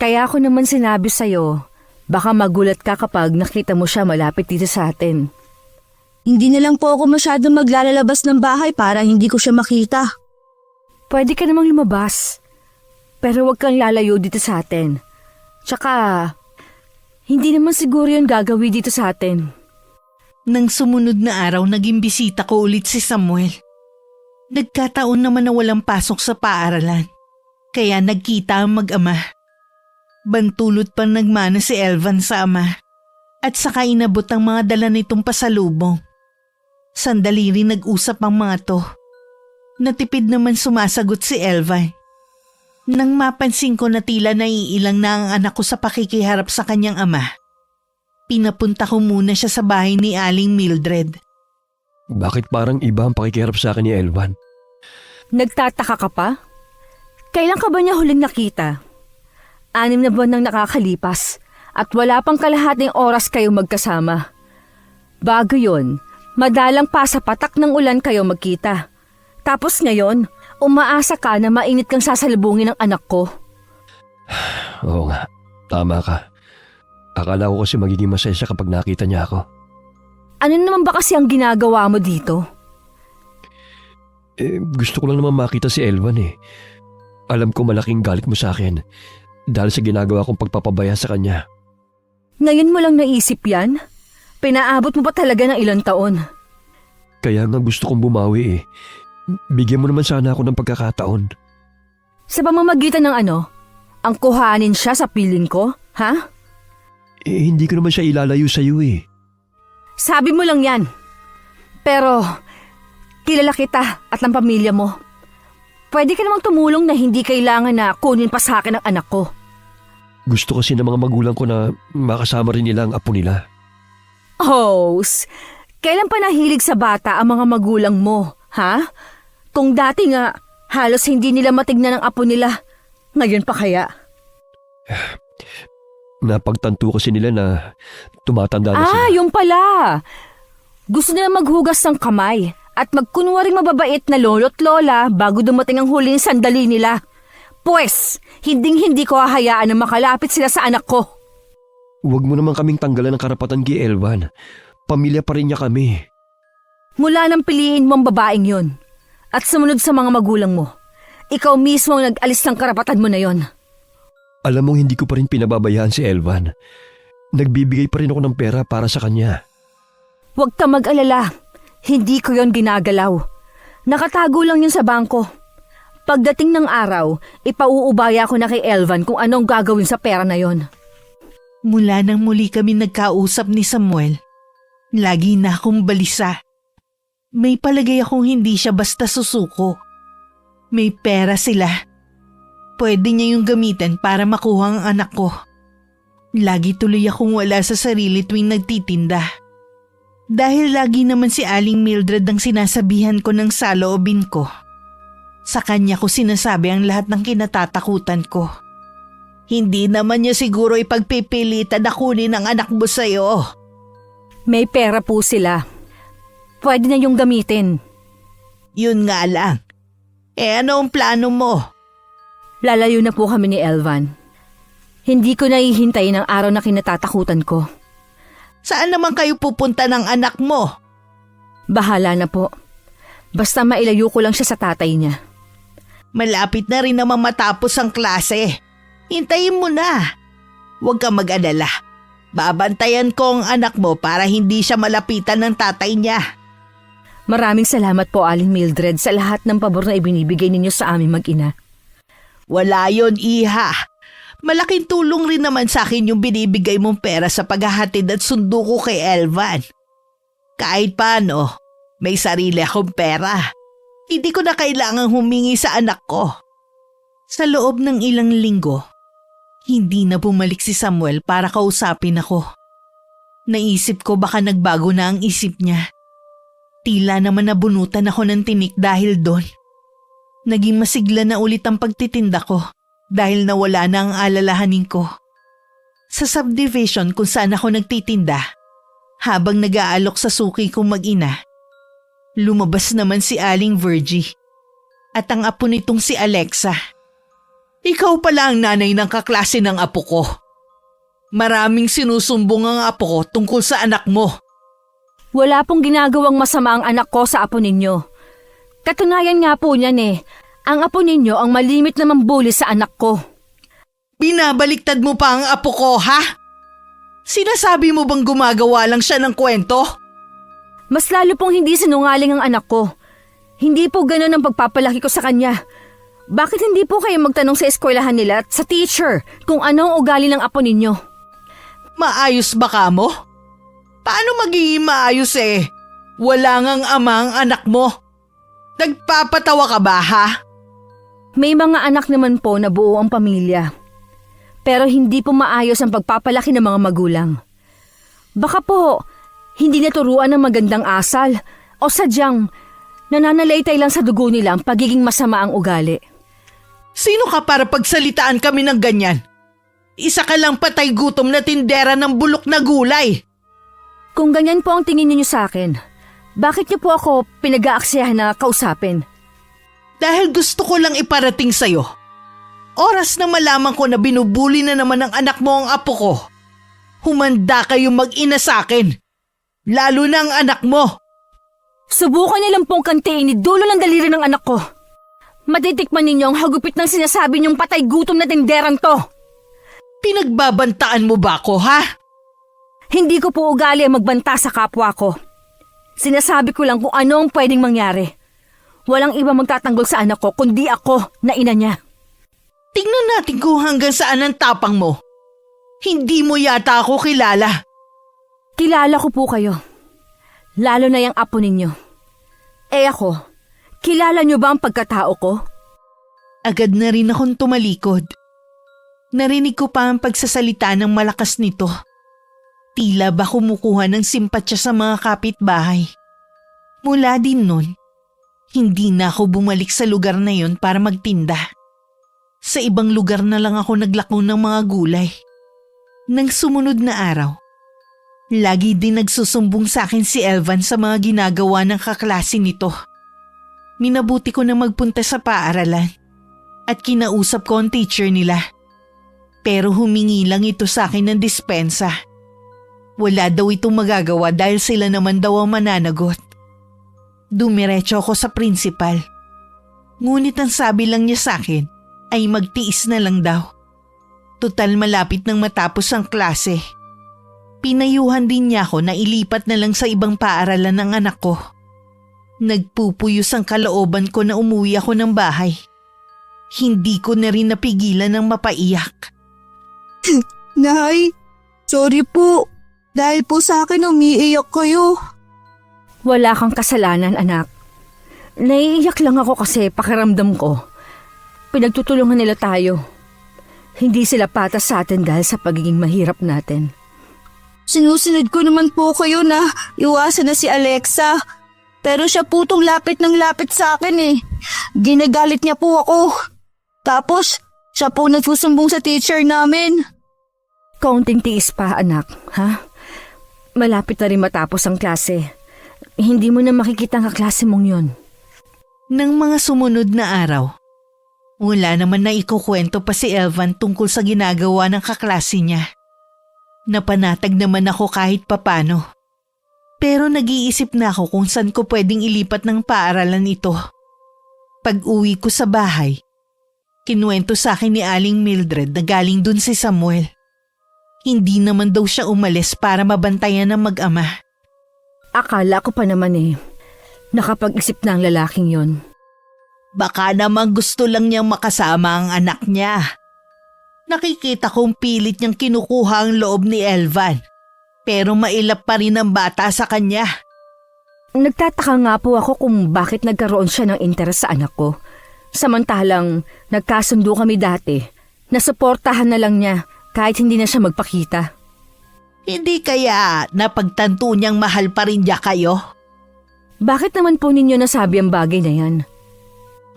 Kaya ako naman sinabi sa'yo, baka magulat ka kapag nakita mo siya malapit dito sa atin. Hindi na lang po ako masyadong maglalabas ng bahay para hindi ko siya makita. Pwede ka namang lumabas. Pero huwag kang lalayo dito sa atin. Tsaka, hindi naman siguro yun gagawin dito sa atin. Nang sumunod na araw, naging bisita ko ulit si Samuel. Nagkataon naman na walang pasok sa paaralan. Kaya nagkita ang mag-ama. Bantulot pa nagmana si Elvan sa ama. At saka inabot ang mga dala nitong pasalubong. Sandali rin nag-usap ang mga to. Natipid naman sumasagot si Elvan. Nang mapansin ko na tila naiilang na ang anak ko sa pakikiharap sa kanyang ama, Pinapunta ko muna siya sa bahay ni Aling Mildred. Bakit parang iba ang pakikiharap sa akin ni Elvan? Nagtataka ka pa? Kailan ka ba niya huling nakita? 6 na buwan nang nakakalipas at wala pang kalahating oras kayo magkasama. Bago yon, madalang pa sa patak ng ulan kayo magkita. Tapos ngayon, umaasa ka na mainit kang sasalubungin ng anak ko. Oo nga, tama ka. Akala ko kasi magiging masaya siya kapag nakita niya ako. Ano naman ba kasi ang ginagawa mo dito? Gusto ko lang naman makita si Elvan eh. Alam ko malaking galit mo sa akin dahil sa ginagawa kong pagpapabaya sa kanya. Ngayon mo lang naisip yan? Pinaabot mo pa talaga ng ilang taon. Kaya nga gusto kong bumawi eh. Bigyan mo naman sana ako ng pagkakataon. Sa pamamagitan ng ano? Ang kuhanin siya sa piling ko? Ha? Hindi ko naman siya ilalayo sa iyo eh. Sabi mo lang yan. Pero, kilala kita at ang pamilya mo. Pwede ka namang tumulong na hindi kailangan na kunin pa sa akin ang anak ko. Gusto kasi ng mga magulang ko na makasama rin nila ang apo nila. Hose, kailan pa nahilig sa bata ang mga magulang mo, ha? Kung dati nga, halos hindi nila matignan ang apo nila. Ngayon pa kaya? Napagtanto kasi nila na tumatanda na sila. Yung pala. Gusto nila maghugas ng kamay at magkunwaring mababait na lolo't lola bago dumating ang huling sandali nila. Pwes, hinding-hindi ko hahayaan na makalapit sila sa anak ko. Huwag mo naman kaming tanggalan ng karapatan kay Elvan. Pamilya pa rin niya kami. Mula nang piliin mo ang babaeng yon at sumunod sa mga magulang mo, ikaw mismo ang nag-alis ng karapatan mo na yon. Alam mo hindi ko pa rin pinababayaan si Elvan. Nagbibigay pa rin ako ng pera para sa kanya. Huwag ka mag-alala. Hindi ko yon ginagalaw. Nakatago lang yun sa bangko. Pagdating ng araw, ipauubaya ko na kay Elvan kung anong gagawin sa pera na yon. Mula nang muli kami nagkausap ni Samuel, lagi na akong balisa. May palagay akong hindi siya basta susuko. May pera sila. Pwede niya yung gamitin para makuha ang anak ko. Lagi tuloy akong wala sa sarili tuwing nagtitinda. Dahil lagi naman si Aling Mildred ang sinasabihan ko ng saloobin ko. Sa kanya ko sinasabi ang lahat ng kinatatakutan ko. Hindi naman niya siguro ipagpipilitan na kunin ang anak mo sa'yo. May pera po sila. Pwede na yung gamitin. Yun nga lang. Ano ang plano mo? Lalayo na po kami ni Elvan. Hindi ko nahihintay ng araw na kinatatakutan ko. Saan naman kayo pupunta ng anak mo? Bahala na po. Basta mailayo ko lang siya sa tatay niya. Malapit na rin naman matapos ang klase. Hintayin mo na. Huwag kang mag-alala. Babantayan ko ang anak mo para hindi siya malapitan ng tatay niya. Maraming salamat po, Aling Mildred, sa lahat ng pabor na ibinibigay ninyo sa aming mag-ina. Wala yon, iha. Malaking tulong rin naman sa akin yung binibigay mong pera sa paghahatid at sundo ko kay Elvan. Kahit paano, may sarili akong pera. Hindi ko na kailangang humingi sa anak ko. Sa loob ng ilang linggo, hindi na bumalik si Samuel para kausapin ako. Naisip ko baka nagbago na ang isip niya. Tila naman nabunutan ako ng tinik dahil doon. Naging masigla na ulit ang pagtitinda ko dahil nawala na ang alalahanin ko. Sa subdivision kung saan ako nagtitinda, habang nag-aalok sa suki kong mag-ina, lumabas naman si Aling Virgie at ang apo nitong si Alexa. Ikaw pala ang nanay ng kaklase ng apo ko. Maraming sinusumbong ang apo ko tungkol sa anak mo. Wala pong ginagawang masama ang anak ko sa apo ninyo. Katunayan nga po niyan eh, ang apo ninyo ang malimit na mambuli sa anak ko. Binabaliktad mo pa ang apo ko, ha? Sinasabi mo bang gumagawa lang siya ng kwento? Mas lalo pong hindi sinungaling ang anak ko. Hindi po ganun ang pagpapalaki ko sa kanya. Bakit hindi po kayo magtanong sa eskwelahan nila at sa teacher kung anong ugali ng apo ninyo? Maayos ba ka mo? Paano magiging maayos eh? Wala ngang ama ang anak mo. Nagpapatawa ka ba, ha? May mga anak naman po na buo ang pamilya. Pero hindi po maayos ang pagpapalaki ng mga magulang. Baka po, hindi naturuan ng magandang asal o sadyang nananalaytay lang sa dugo nila ang pagiging masama ang ugali. Sino ka para pagsalitaan kami ng ganyan? Isa ka lang patay gutom na tindera ng bulok na gulay. Kung ganyan po ang tingin niyo sa akin, bakit niyo po ako pinag-aaksyahan na kausapin? Dahil gusto ko lang iparating sa'yo. Oras na malaman ko na binubuli na naman ng anak mo ang apo ko. Humanda kayong mag-ina sa akin. Lalo na ang anak mo. Subukan niyo lang pong kantiin ni dulo ng daliri ng anak ko. Matitikman ninyo ang hagupit ng sinasabi niyong patay gutom na tinderang to. Pinagbabantaan mo ba ako, ha? Hindi ko po ugali ang magbanta sa kapwa ko. Sinasabi ko lang kung ano ang pwedeng mangyari. Walang iba magtatanggol sa anak ko kundi ako na ina niya. Tingnan natin kung hanggang saan ang tapang mo. Hindi mo yata ako kilala. Kilala ko po kayo. Lalo na yung apo ninyo. Ako, kilala niyo ba ang pagkatao ko? Agad na rin akong tumalikod. Narinig ko pa ang pagsasalita ng malakas nito. Tila ba kumukuha ng simpatya sa mga kapitbahay. Mula din nun, hindi na ako bumalik sa lugar na yon para magtinda. Sa ibang lugar na lang ako naglako ng mga gulay. Nang sumunod na araw, lagi din nagsusumbong sa akin si Elvan sa mga ginagawa ng kaklase nito. Minabuti ko na magpunta sa paaralan at kinausap ko ang teacher nila. Pero humingi lang ito sa akin ng dispensa. Wala daw itong magagawa dahil sila naman daw ang mananagot. Dumiretso ako sa principal. Ngunit ang sabi lang niya sa akin ay magtiis na lang daw. Tutal malapit nang matapos ang klase. Pinayuhan din niya ako na ilipat na lang sa ibang paaralan ng anak ko. Nagpupuyos ang kalooban ko na umuwi ako ng bahay. Hindi ko na rin napigilan ng mapaiyak. Nay, sorry po. Dahil po sa akin umiiyak kayo. Wala kang kasalanan, anak. Naiiyak lang ako kasi pakiramdam ko. Pinagtutulungan nila tayo. Hindi sila patas sa atin dahil sa pagiging mahirap natin. Sinusunod ko naman po kayo na iwasan na si Alexa. Pero siya po tong lapit ng lapit sa akin eh. Ginagalit niya po ako. Tapos, siya po nagsusumbong sa teacher namin. Kaunting tiis pa, anak, ha? Malapit na rin matapos ang klase. Hindi mo na makikita ang kaklase mong yon. Nang mga sumunod na araw, wala naman na ikukwento pa si Elvan tungkol sa ginagawa ng kaklase niya. Napanatag naman ako kahit papano. Pero nag-iisip na ako kung saan ko pwedeng ilipat ng paaralan ito. Pag-uwi ko sa bahay, kinuwento sa akin ni Aling Mildred na galing dun si Samuel. Hindi naman daw siya umalis para mabantayan ng mag-ama. Akala ko pa naman nakapag-isip na ang lalaking yon. Baka naman gusto lang niyang makasama ang anak niya. Nakikita kong pilit niyang kinukuha ang loob ni Elvan. Pero mailap pa rin ang bata sa kanya. Nagtataka nga po ako kung bakit nagkaroon siya ng interes sa anak ko. Samantalang nagkasundo kami dati, nasuportahan na lang niya kahit hindi na siya magpakita. Hindi kaya napagtanto niyang mahal pa rin niya kayo? Bakit naman po ninyo nasabi ang bagay na yan?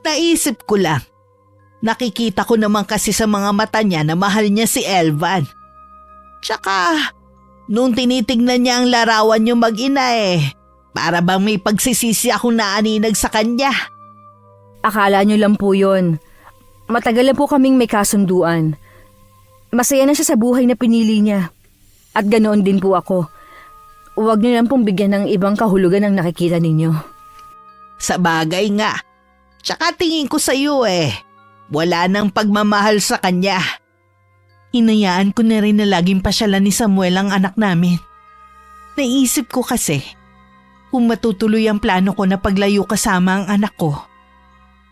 Naisip ko lang. Nakikita ko naman kasi sa mga mata niya na mahal niya si Elvan. Tsaka, nung tinitignan niya ang larawan niyo mag-ina para bang may pagsisisi akong naaninag sa kanya. Akala nyo lang po yun. Matagal na po kaming may kasunduan. Masaya na siya sa buhay na pinili niya. At ganoon din po ako. Huwag niyo lang pong bigyan ng ibang kahulugan ang nakikita ninyo. Sa bagay nga. Tsaka tingin ko sa iyo wala nang pagmamahal sa kanya. Hinayaan ko na rin na laging pasyalan ni Samuel ang anak namin. Naisip ko kasi, kung matutuloy ang plano ko na paglayo kasama ang anak ko,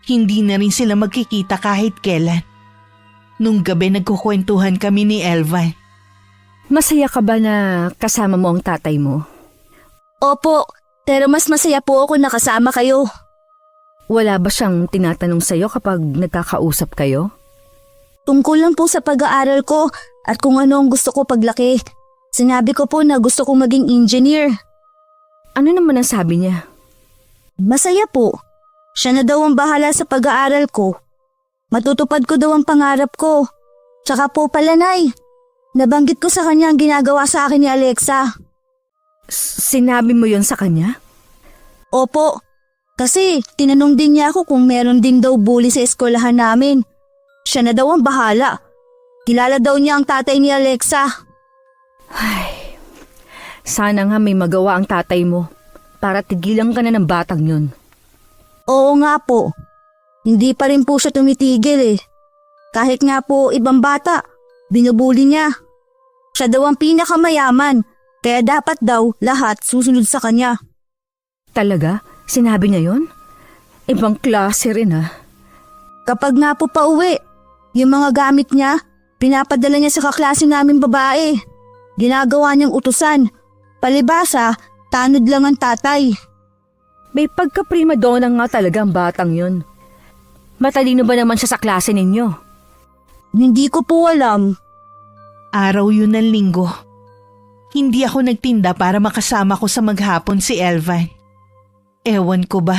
hindi na rin sila magkikita kahit kailan. Nung gabi nagkukwentuhan kami ni Elvan. Masaya ka ba na kasama mo ang tatay mo? Opo, pero mas masaya po ako nakasama kayo. Wala ba siyang tinatanong sa'yo kapag nagkakausap kayo? Tungkol lang po sa pag-aaral ko at kung ano ang gusto ko paglaki. Sinabi ko po na gusto kong maging engineer. Ano naman ang sabi niya? Masaya po. Siya na daw ang bahala sa pag-aaral ko. Matutupad ko daw ang pangarap ko. Tsaka po pala, Nay, nabanggit ko sa kanya ang ginagawa sa akin ni Alexa. Sinabi mo yon sa kanya? Opo, kasi tinanong din niya ako kung meron din daw bully sa eskwelahan namin. Siya na daw ang bahala. Kilala daw niya ang tatay ni Alexa. Ay, sana nga may magawa ang tatay mo para tigilan ka na ng batang yun. Oo nga po. Hindi pa rin po siya tumitigil eh. Kahit nga po ibang bata, binubuli niya. Siya daw ang pinakamayaman, kaya dapat daw lahat susunod sa kanya. Talaga? Sinabi niya yon? Ibang klase rin ha. Kapag nga po pauwi, yung mga gamit niya, pinapadala niya sa kaklase namin babae. Ginagawa niyang utusan. Palibasa, tanod lang ang tatay. May pagka-prima donna nga talaga ang batang yun. Matalino ba naman siya sa klase ninyo? Hindi ko po alam. Araw yun ng linggo. Hindi ako nagtinda para makasama ko sa maghapon si Elvan. Ewan ko ba?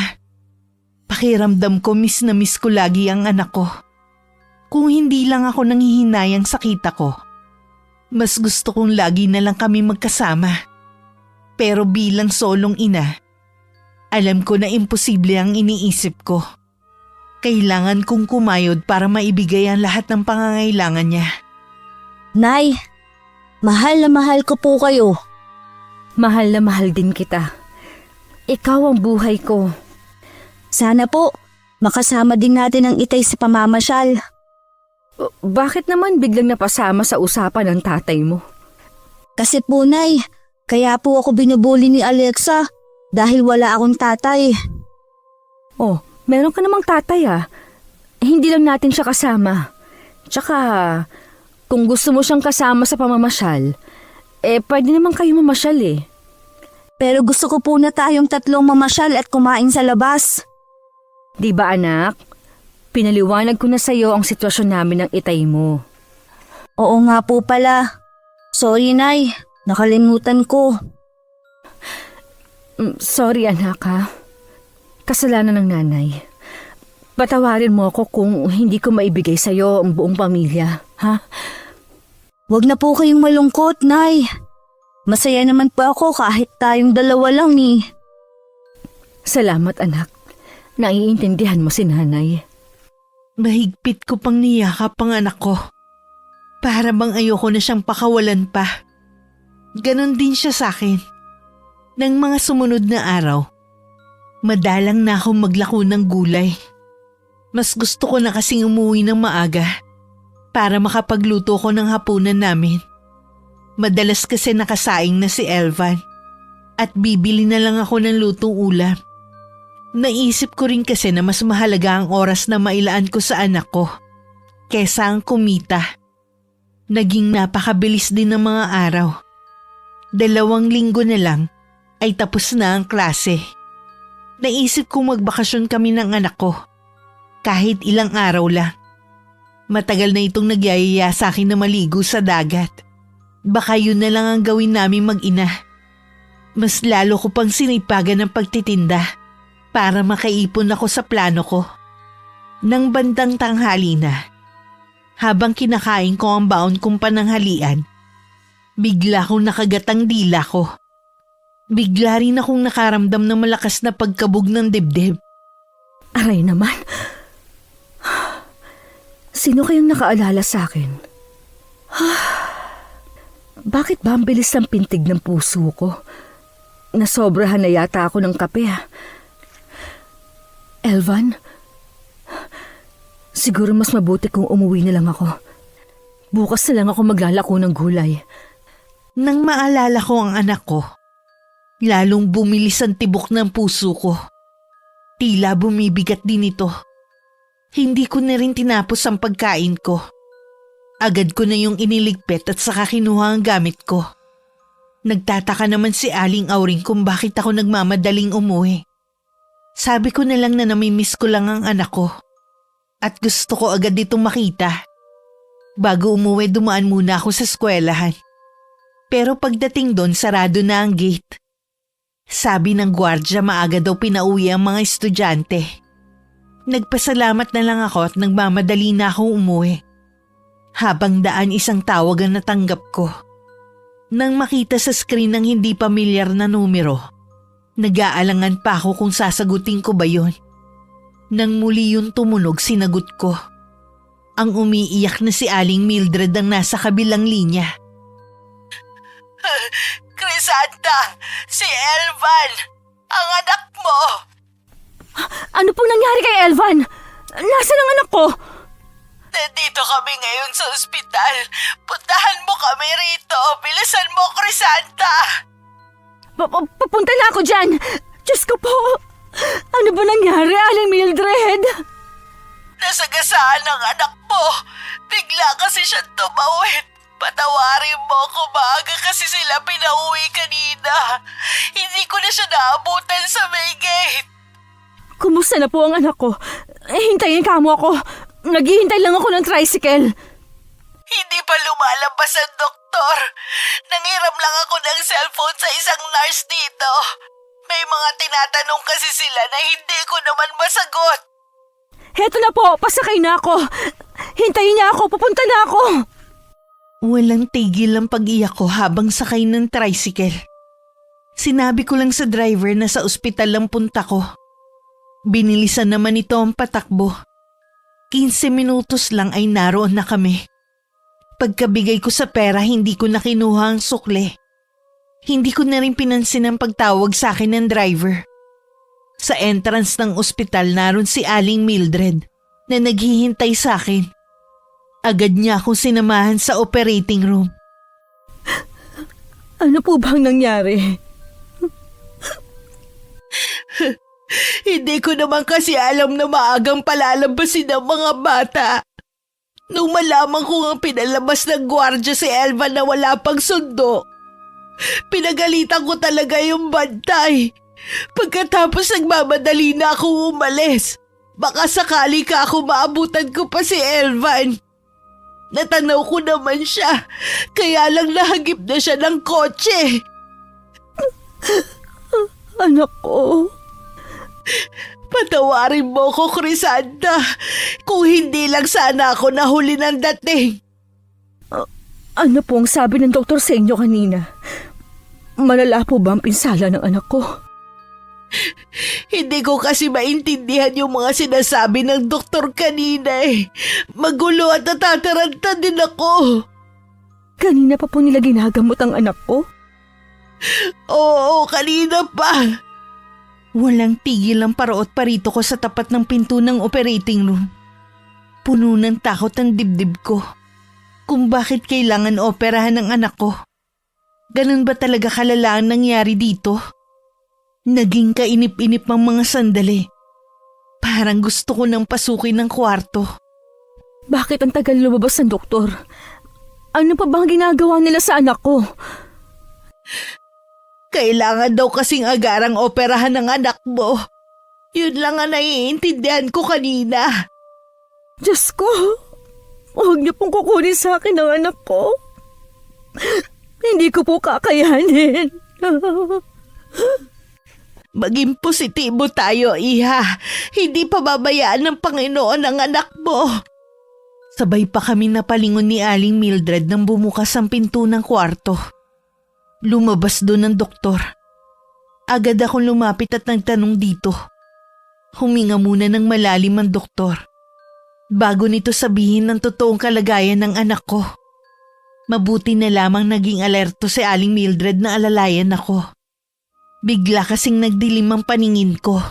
Pakiramdam ko miss na miss ko lagi ang anak ko. Kung hindi lang ako nanghihinayang sa kita ko, mas gusto kong lagi na lang kami magkasama. Pero bilang solong ina, alam ko na imposible ang iniisip ko. Kailangan kong kumayod para maibigay ang lahat ng pangangailangan niya. Nay, mahal na mahal ko po kayo. Mahal na mahal din kita. Ikaw ang buhay ko. Sana po, makasama din natin ang itay sa pamamasyal. Bakit naman biglang napasama sa usapan ng tatay mo? Kasi po, Nay, kaya po ako binubuli ni Alexa dahil wala akong tatay. Oh, meron ka namang tatay ah. Hindi lang natin siya kasama. Tsaka, kung gusto mo siyang kasama sa pamamasyal, pwede naman kayo mamasyal eh. Pero gusto ko po na tayong tatlong mamasyal at kumain sa labas. Di ba anak? Pinaliwanag ko na sa'yo ang sitwasyon namin ng itay mo. Oo nga po pala. Sorry, Nay. Nakalimutan ko. Sorry anak ha. Kasalanan ng nanay. Patawarin mo ako kung hindi ko maibigay sa'yo ang buong pamilya, ha? Huwag na po kayong malungkot, Nay. Masaya naman po ako kahit tayong dalawa lang ni. Salamat anak. Naiintindihan mo si nanay. Mahigpit ko pang niyakap ang anak ko. Para bang ayoko na siyang pakawalan pa. Ganon din siya sa akin. Nang mga sumunod na araw, madalang na akong maglako ng gulay. Mas gusto ko na kasing umuwi ng maaga para makapagluto ko ng hapunan namin. Madalas kasi nakasaing na si Elvan at bibili na lang ako ng lutong ulam. Naisip ko rin kasi na mas mahalaga ang oras na mailaan ko sa anak ko kesa ang kumita. Naging napakabilis din ng mga araw. 2 linggo na lang ay tapos na ang klase. Naisip kong magbakasyon kami ng anak ko. Kahit ilang araw lang. Matagal na itong nagyayaya sa akin na maligo sa dagat. Baka yun na lang ang gawin namin mag-ina. Mas lalo ko pang sinipagan ng pagtitinda para makaipon ako sa plano ko. Nang bandang tanghali na, habang kinakain ko ang baon kong pananghalian, bigla akong nakagatang dila ko. Bigla rin akong nakaramdam ng malakas na pagkabog ng dibdib. Aray naman. Sino kayang nakaalala sa akin? Bakit ba ang bilis ng pintig ng puso ko? Nasobrahan na yata ako ng kape ha. Elvan, siguro mas mabuti kung umuwi na lang ako. Bukas na lang ako maglalako ng gulay. Nang maalala ko ang anak ko, lalong bumilis ang tibok ng puso ko. Tila bumibigat din ito. Hindi ko na rin tinapos ang pagkain ko. Agad ko na yung iniligpit at saka kinuha ang gamit ko. Nagtataka naman si Aling Auring kung bakit ako nagmamadaling umuwi. Sabi ko na lang na namimiss ko lang ang anak ko. At gusto ko agad ditong makita. Bago umuwi, dumaan muna ako sa eskwelahan. Pero pagdating doon, sarado na ang gate. Sabi ng gwardya maaga daw pinauwi ang mga estudyante. Nagpasalamat na lang ako at nagmamadali na akong umuwi. Habang daan isang tawag ang natanggap ko. Nang makita sa screen ng hindi pamilyar na numero, nag-aalangan pa ako kung sasagutin ko ba yun. Nang muli yun tumunog, sinagot ko. Ang umiiyak na si Aling Mildred ang nasa kabilang linya. Crisanta, si Elvan, ang anak mo. Ano pong nangyari kay Elvan? Nasaan ang anak ko? Nandito kami ngayon sa ospital. Puntahan mo kami rito. Bilisan mo, Crisanta. Papunta na ako dyan. Diyos ko po. Ano ba nangyari, Aling Mildred? Nasagasaan ang anak mo. Bigla kasi siyang tumawid. Patawarin mo ako, maaga kasi sila pinauwi kanina. Hindi ko na siya naabutan sa may gate. Kumusta na po ang anak ko? Hintayin ka mo ako. Naghihintay lang ako ng tricycle. Hindi pa lumalabas ang doktor. Nangiram lang ako ng cellphone sa isang nurse dito. May mga tinatanong kasi sila na hindi ko naman masagot. Heto na po, pasakay na ako. Hintayin niya ako, pupunta na ako. Walang tigil ang pag-iyak ko habang sakay ng tricycle. Sinabi ko lang sa driver na sa ospital ang punta ko. Binilisan naman ito ang patakbo. 15 minutos lang ay naroon na kami. Pagkabigay ko sa pera, hindi ko na kinuha ang sukle. Hindi ko na rin pinansin ang pagtawag sa akin ng driver. Sa entrance ng ospital naroon si Aling Mildred na naghihintay sa akin. Agad niya akong sinamahan sa operating room. Ano po bang nangyari? Hindi ko naman kasi alam na maagang palalabasin ang mga bata. Nung malaman ko ang pinalabas ng gwardya si Elva na wala pang sundo, pinagalitan ko talaga yung bantay. Pagkatapos nagmamadali na akong umalis. Baka sakali ka ako maabutan ko pa si Elvan. Natanaw ko naman siya, kaya lang nahagip na siya ng kotse. Anak ko. Patawarin mo ko, Crisanta. Kung hindi lang sana ako nahuli ng dating. Ano pong sabi ng doktor sa inyo kanina? Malala po ba ang pinsala ng anak ko? Hindi ko kasi maintindihan yung mga sinasabi ng doktor kanina eh. Magulo at natataranta din ako. Kanina pa po nila ginagamot ang anak ko? Oo, kanina pa. Walang tigil ang paraot parito ko sa tapat ng pinto ng operating room. Puno ng takot ang dibdib ko. Kung bakit kailangan operahan ng anak ko. Ganun ba talaga kalala ang nangyari dito? Naging kainip-inip ang mga sandali. Parang gusto ko nang pasukin ng kwarto. Bakit ang tagal lumabas ng doktor? Ano pa bang ginagawa nila sa anak ko? Kailangan daw kasing agarang operahan ng anak mo. Yun lang ang naiintindihan ko kanina. Diyos ko, huwag niyo pong kukunin sa akin ang anak ko. Hindi ko po kakayanin. Maging positibo tayo, Iha. Hindi pa babayaan ng Panginoon ang anak mo. Sabay pa kami napalingon ni Aling Mildred nang bumukas ang pinto ng kwarto. Lumabas doon ang doktor. Agad akong lumapit at nagtanong dito. Huminga muna ng malalim ang doktor. Bago nito sabihin ang totoong kalagayan ng anak ko. Mabuti na lamang naging alerto si Aling Mildred na alalayan ako. Bigla kasing nagdilim ang paningin ko.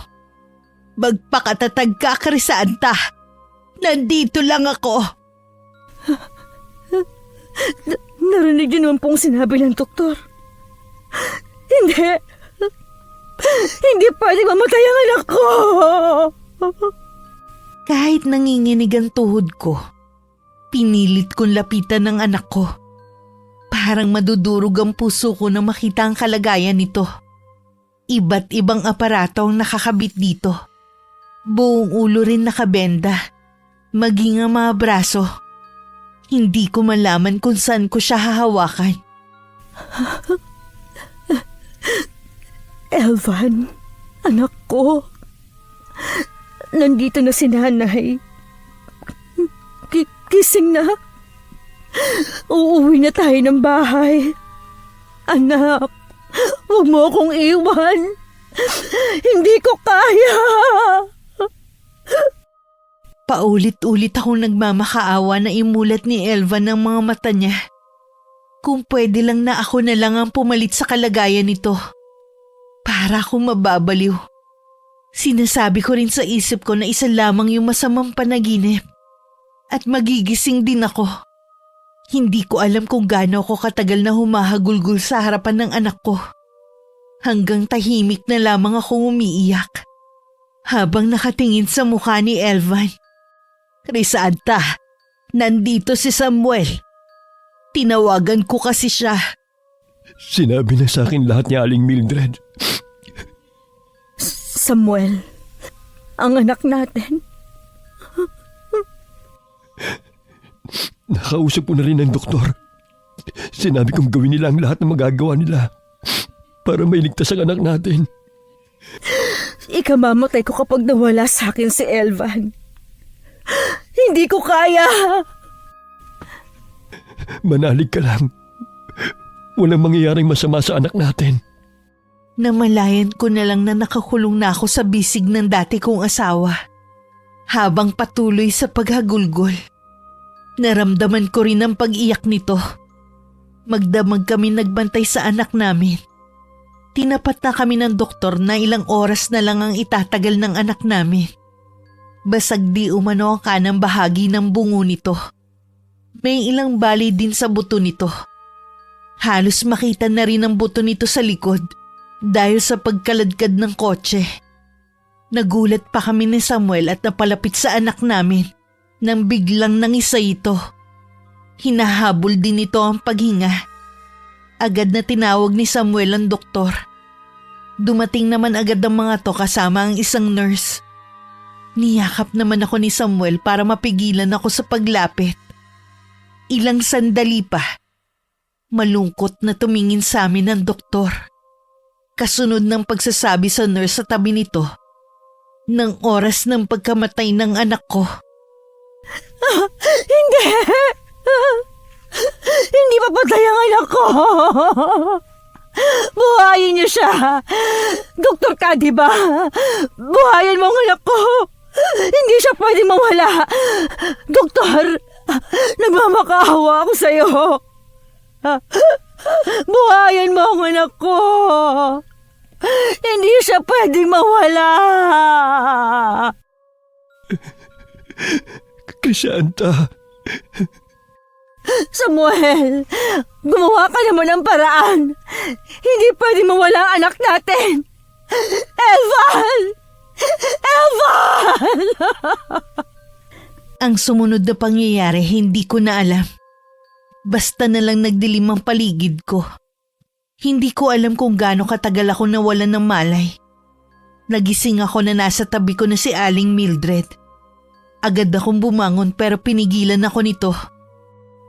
Magpakatatag ka, Crisanta. Nandito lang ako. Narinig niyo naman pong sinabi ng doktor. Hindi. Hindi pwede mamatay ang anak ko. Kahit nanginginig ang tuhod ko, pinilit kong lapitan ng anak ko. Parang madudurog ang puso ko na makita ang kalagayan nito. Iba't ibang aparato ang nakakabit dito. Buong ulo rin nakabenda. Maging ang mga braso. Hindi ko malaman kung saan ko siya hahawakan. Elvan, anak ko. Nandito na si nanay. Gising na. Uuwi na tayo ng bahay. Anak, huwag mo akong iwan. Hindi ko kaya. Paulit-ulit akong nagmamakaawa na imulat ni Elvan ang mga mata niya. Kung pwede lang na ako na lang ang pumalit sa kalagayan nito. Para akong mababaliw. Sinasabi ko rin sa isip ko na isa lamang yung masamang panaginip. At magigising din ako. Hindi ko alam kung gaano ako katagal na humahagulgul sa harapan ng anak ko. Hanggang tahimik na lamang akong umiiyak. Habang nakatingin sa mukha ni Elvan. Crisanta, nandito si Samuel. Tinawagan ko kasi siya. Sinabi na sa akin lahat ni Aling Mildred. Samuel, ang anak natin. Nakausap ko na rin ng doktor. Sinabi kong gawin nila ang lahat na magagawa nila para mailigtas ang anak natin. Ikamamatay ko kapag nawala sa akin si Elvan. Hindi ko kaya. Manalig ka lang. Walang mangyayaring masama sa anak natin. Namalayan ko na lang na nakakulong na ako sa bisig ng dati kong asawa. Habang patuloy sa paghagulgol. Naramdaman ko rin ang pag-iyak nito. Magdamag kami nagbantay sa anak namin. Tinapat na kami ng doktor na ilang oras na lang ang itatagal ng anak namin. Basag di umano ang kanang bahagi ng bungo nito. May ilang bali din sa buto nito. Halos makita na rin ang buto nito sa likod dahil sa pagkaladkad ng kotse. Nagulat pa kami ni Samuel at napalapit sa anak namin nang biglang nangisa ito. Hinahabol din ito ang paghinga. Agad na tinawag ni Samuel ang doktor. Dumating naman agad ang mga to kasama ang isang nurse. Niyakap naman ako ni Samuel para mapigilan ako sa paglapit. Ilang sandali pa. Malungkot na tumingin sa amin ang doktor. Kasunod ng pagsasabi sa nurse sa tabi nito ng oras ng pagkamatay ng anak ko. Hindi! Hindi papatay ang anak ko! Buhayin niyo siya! Doktor ka, di ba? Buhayin mo ang anak ko! Hindi siya pwedeng mawala! Doktor! Nagmamakaawa ako sa'yo! Buhayin mo ang anak ko! Hindi siya pwedeng mawala! Crisanta. Samuel, gumawa ka naman ng paraan. Hindi pwedeng mawala ang anak natin. Elvan! Elvan! Ang sumunod na pangyayari hindi ko na alam. Basta na lang nagdilim ang paligid ko. Hindi ko alam kung gaano katagal ako nawalan ng malay. Nagising ako na nasa tabi ko na si Aling Mildred. Agad akong bumangon pero pinigilan ako nito.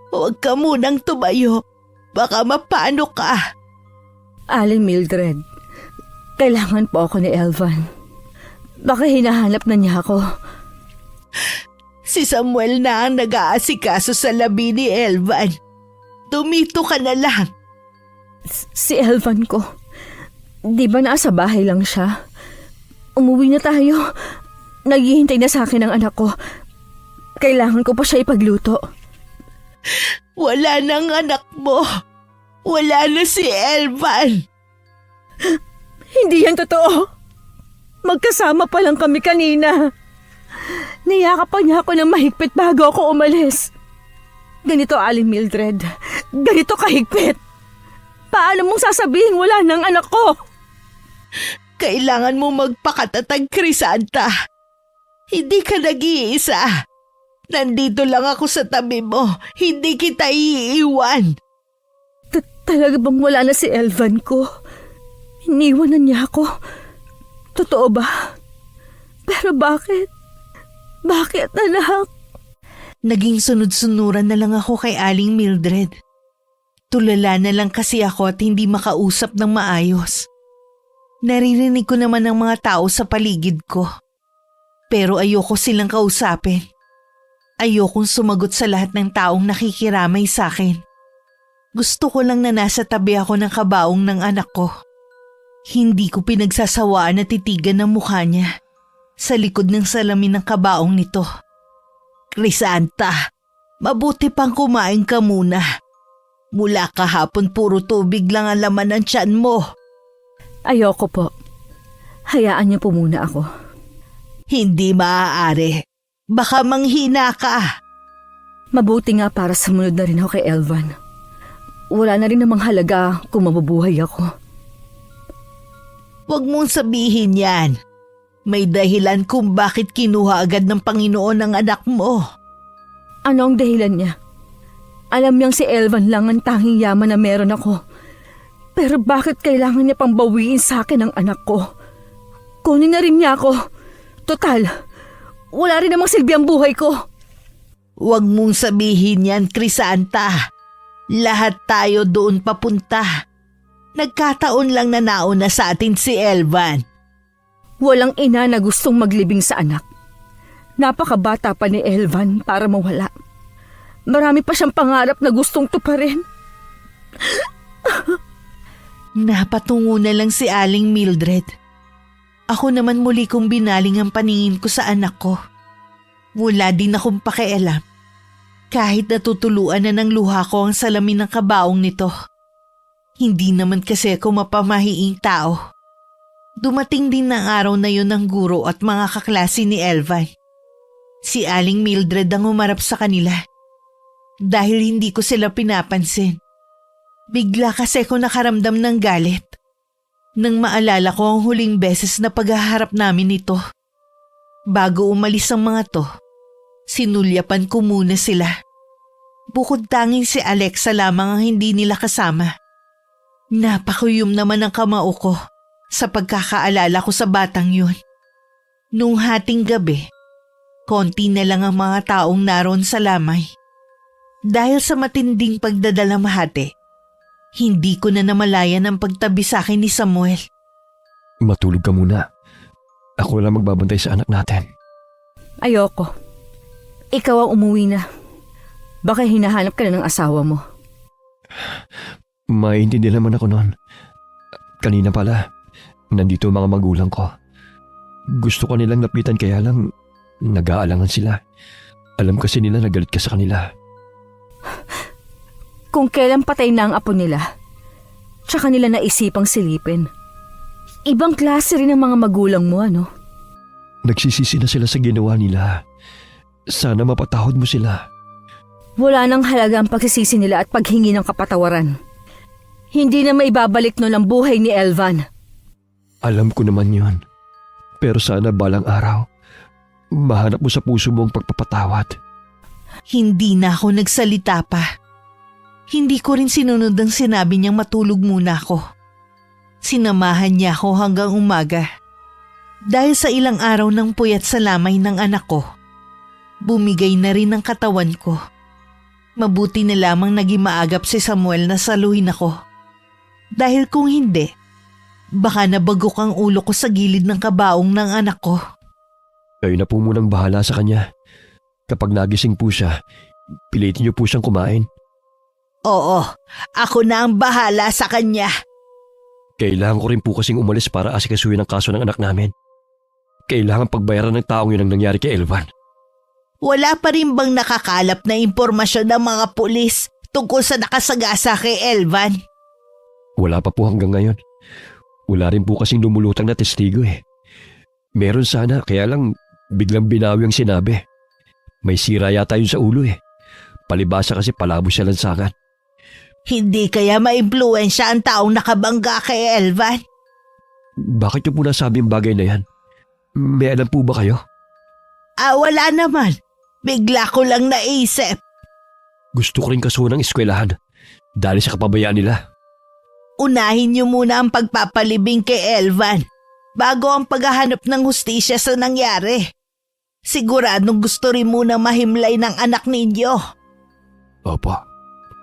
Huwag ka munang tumayo. Baka mapano ka. Aling Mildred, kailangan po ako ni Elvan. Baka hinahanap na niya ako. Si Samuel na ang nag-aasikaso sa labi ni Elvan. Tumito ka na lang. Si Elvan ko. Di ba nasa bahay lang siya? Umuwi na tayo. Naghihintay na sa akin ang anak ko. Kailangan ko pa siya ipagluto. Wala nang anak mo. Wala na si Elvan. Hindi yan totoo. Magkasama pa lang kami kanina. Niyakap pa niya ako ng mahigpit bago ako umalis. Ganito, Aling Mildred. Ganito kahigpit. Paano mong sasabihin wala ng anak ko? Kailangan mo magpakatatag, Crisanta. Hindi ka nag-iisa. Nandito lang ako sa tabi mo. Hindi kita iiwan. Talaga bang wala na si Elvan ko? Iniwan na niya ako. Totoo ba? Pero bakit? Bakit, anak? Naging sunod-sunuran na lang ako kay Aling Mildred. Tulala na lang kasi ako at hindi makausap ng maayos. Naririnig ko naman ang mga tao sa paligid ko. Pero ayoko silang kausapin. Ayokong sumagot sa lahat ng taong nakikiramay sa akin. Gusto ko lang na nasa tabi ako ng kabaong ng anak ko. Hindi ko pinagsasawaan na titigan ng mukha niya sa likod ng salamin ng kabaong nito. Crisanta, mabuti pang kumain ka muna. Mula kahapon puro tubig lang ang laman ng tiyan mo. Ayoko po. Hayaan niyo po muna ako. Hindi maaari. Baka manghina ka. Mabuti nga para sumunod na rin ako kay Elvan. Wala na rin namang halaga kung mabubuhay ako. Huwag mong sabihin yan. May dahilan kung bakit kinuha agad ng Panginoon ang anak mo. Ano ang dahilan niya? Alam niyang si Elvan lang ang tanging yaman na meron ako. Pero bakit kailangan niya pang bawiin sa akin ang anak ko? Kunin na rin niya ako. Total, wala rin namang silbi ang buhay ko. Huwag mong sabihin yan, Crisanta. Lahat tayo doon papunta. Nagkataon lang na nauna sa atin si Elvan. Walang ina na gustong maglibing sa anak. Napakabata pa ni Elvan para mawala. Marami pa siyang pangarap na gustong tuparin. Napatungo na lang si Aling Mildred. Ako naman muli kong binaling ang paningin ko sa anak ko. Wala din akong pakialam. Kahit natutuluan na ng luha ko ang salamin ng kabaong nito. Hindi naman kasi ako mapamahiing tao. Dumating din ng araw na yun ng guro at mga kaklase ni Elvan. Si Aling Mildred ang humarap sa kanila. Dahil hindi ko sila pinapansin. Bigla kasi ako nakaramdam ng galit. Nang maalala ko ang huling beses na paghaharap namin nito. Bago umalis ang mga to, sinulyapan ko muna sila. Bukod tanging si Alexa lamang ang hindi nila kasama. Napakuyom naman ang kamao ko sa pagkakaalala ko sa batang yun. Nung hating gabi, konti na lang ang mga taong naroon sa lamay. Dahil sa matinding pagdadalamhati, hindi ko na namalayan ang pagtabi sa akin ni Samuel. Matulog ka muna. Ako lang magbabantay sa anak natin. Ayoko. Ikaw ang umuwi na. Baka hinahanap ka na ng asawa mo. Maintindihan naman ako noon. Kanina pala, nandito ang mga magulang ko. Gusto ko nilang lapitan kaya lang nag-aalangan sila. Alam kasi nila na galit ka sa kanila. Kung kailan patay na ang apo nila, tsaka nila naisipang silipin. Ibang klase rin ang mga magulang mo, ano? Nagsisisi na sila sa ginawa nila. Sana mapatawad mo sila. Wala nang halaga ang pagsisisi nila at paghingi ng kapatawaran. Hindi na maibabalik nun ang buhay ni Elvan. Alam ko naman yun. Pero sana balang araw, mahanap mo sa puso mo ang pagpapatawad. Hindi na ako nagsalita pa. Hindi ko rin sinunod ang sinabi niyang matulog muna ako. Sinamahan niya ako hanggang umaga. Dahil sa ilang araw ng puyat sa lamay ng anak ko, bumigay na rin ang katawan ko. Mabuti na lamang naging maagap si Samuel na saluhin ako. Dahil kung hindi, baka nabagok ang ulo ko sa gilid ng kabaong ng anak ko. Kayo na po munang bahala sa kanya. Kapag nagising po siya, pilitin niyo po siyang kumain. Oo, ako na ang bahala sa kanya. Kailangan ko rin po kasing umalis para asikasuhin ang kaso ng anak namin. Kailangan pagbayaran ng taong yun ang nangyari kay Elvan. Wala pa rin bang nakakalap na impormasyon ng mga pulis tungkol sa nakasagasa kay Elvan? Wala pa po hanggang ngayon. Wala rin po kasing lumulutang na testigo eh. Meron sana, kaya lang biglang binawi ang sinabi. May sira yata yun sa ulo eh. Palibasa kasi palabo siya lansangan. Hindi kaya maimpluwensya ang taong nakabangga kay Elvan? Bakit niyo po nasabi ang bagay na yan? May alam po ba kayo? Wala naman. Bigla ko lang naisip. Gusto ko rin kasuhan ng eskwelahan dahil sa kapabayaan nila. Unahin niyo muna ang pagpapalibing kay Elvan bago ang paghahanap ng hustisya sa nangyari. Siguradong gusto rin muna mahimlay ng anak ninyo. Opo.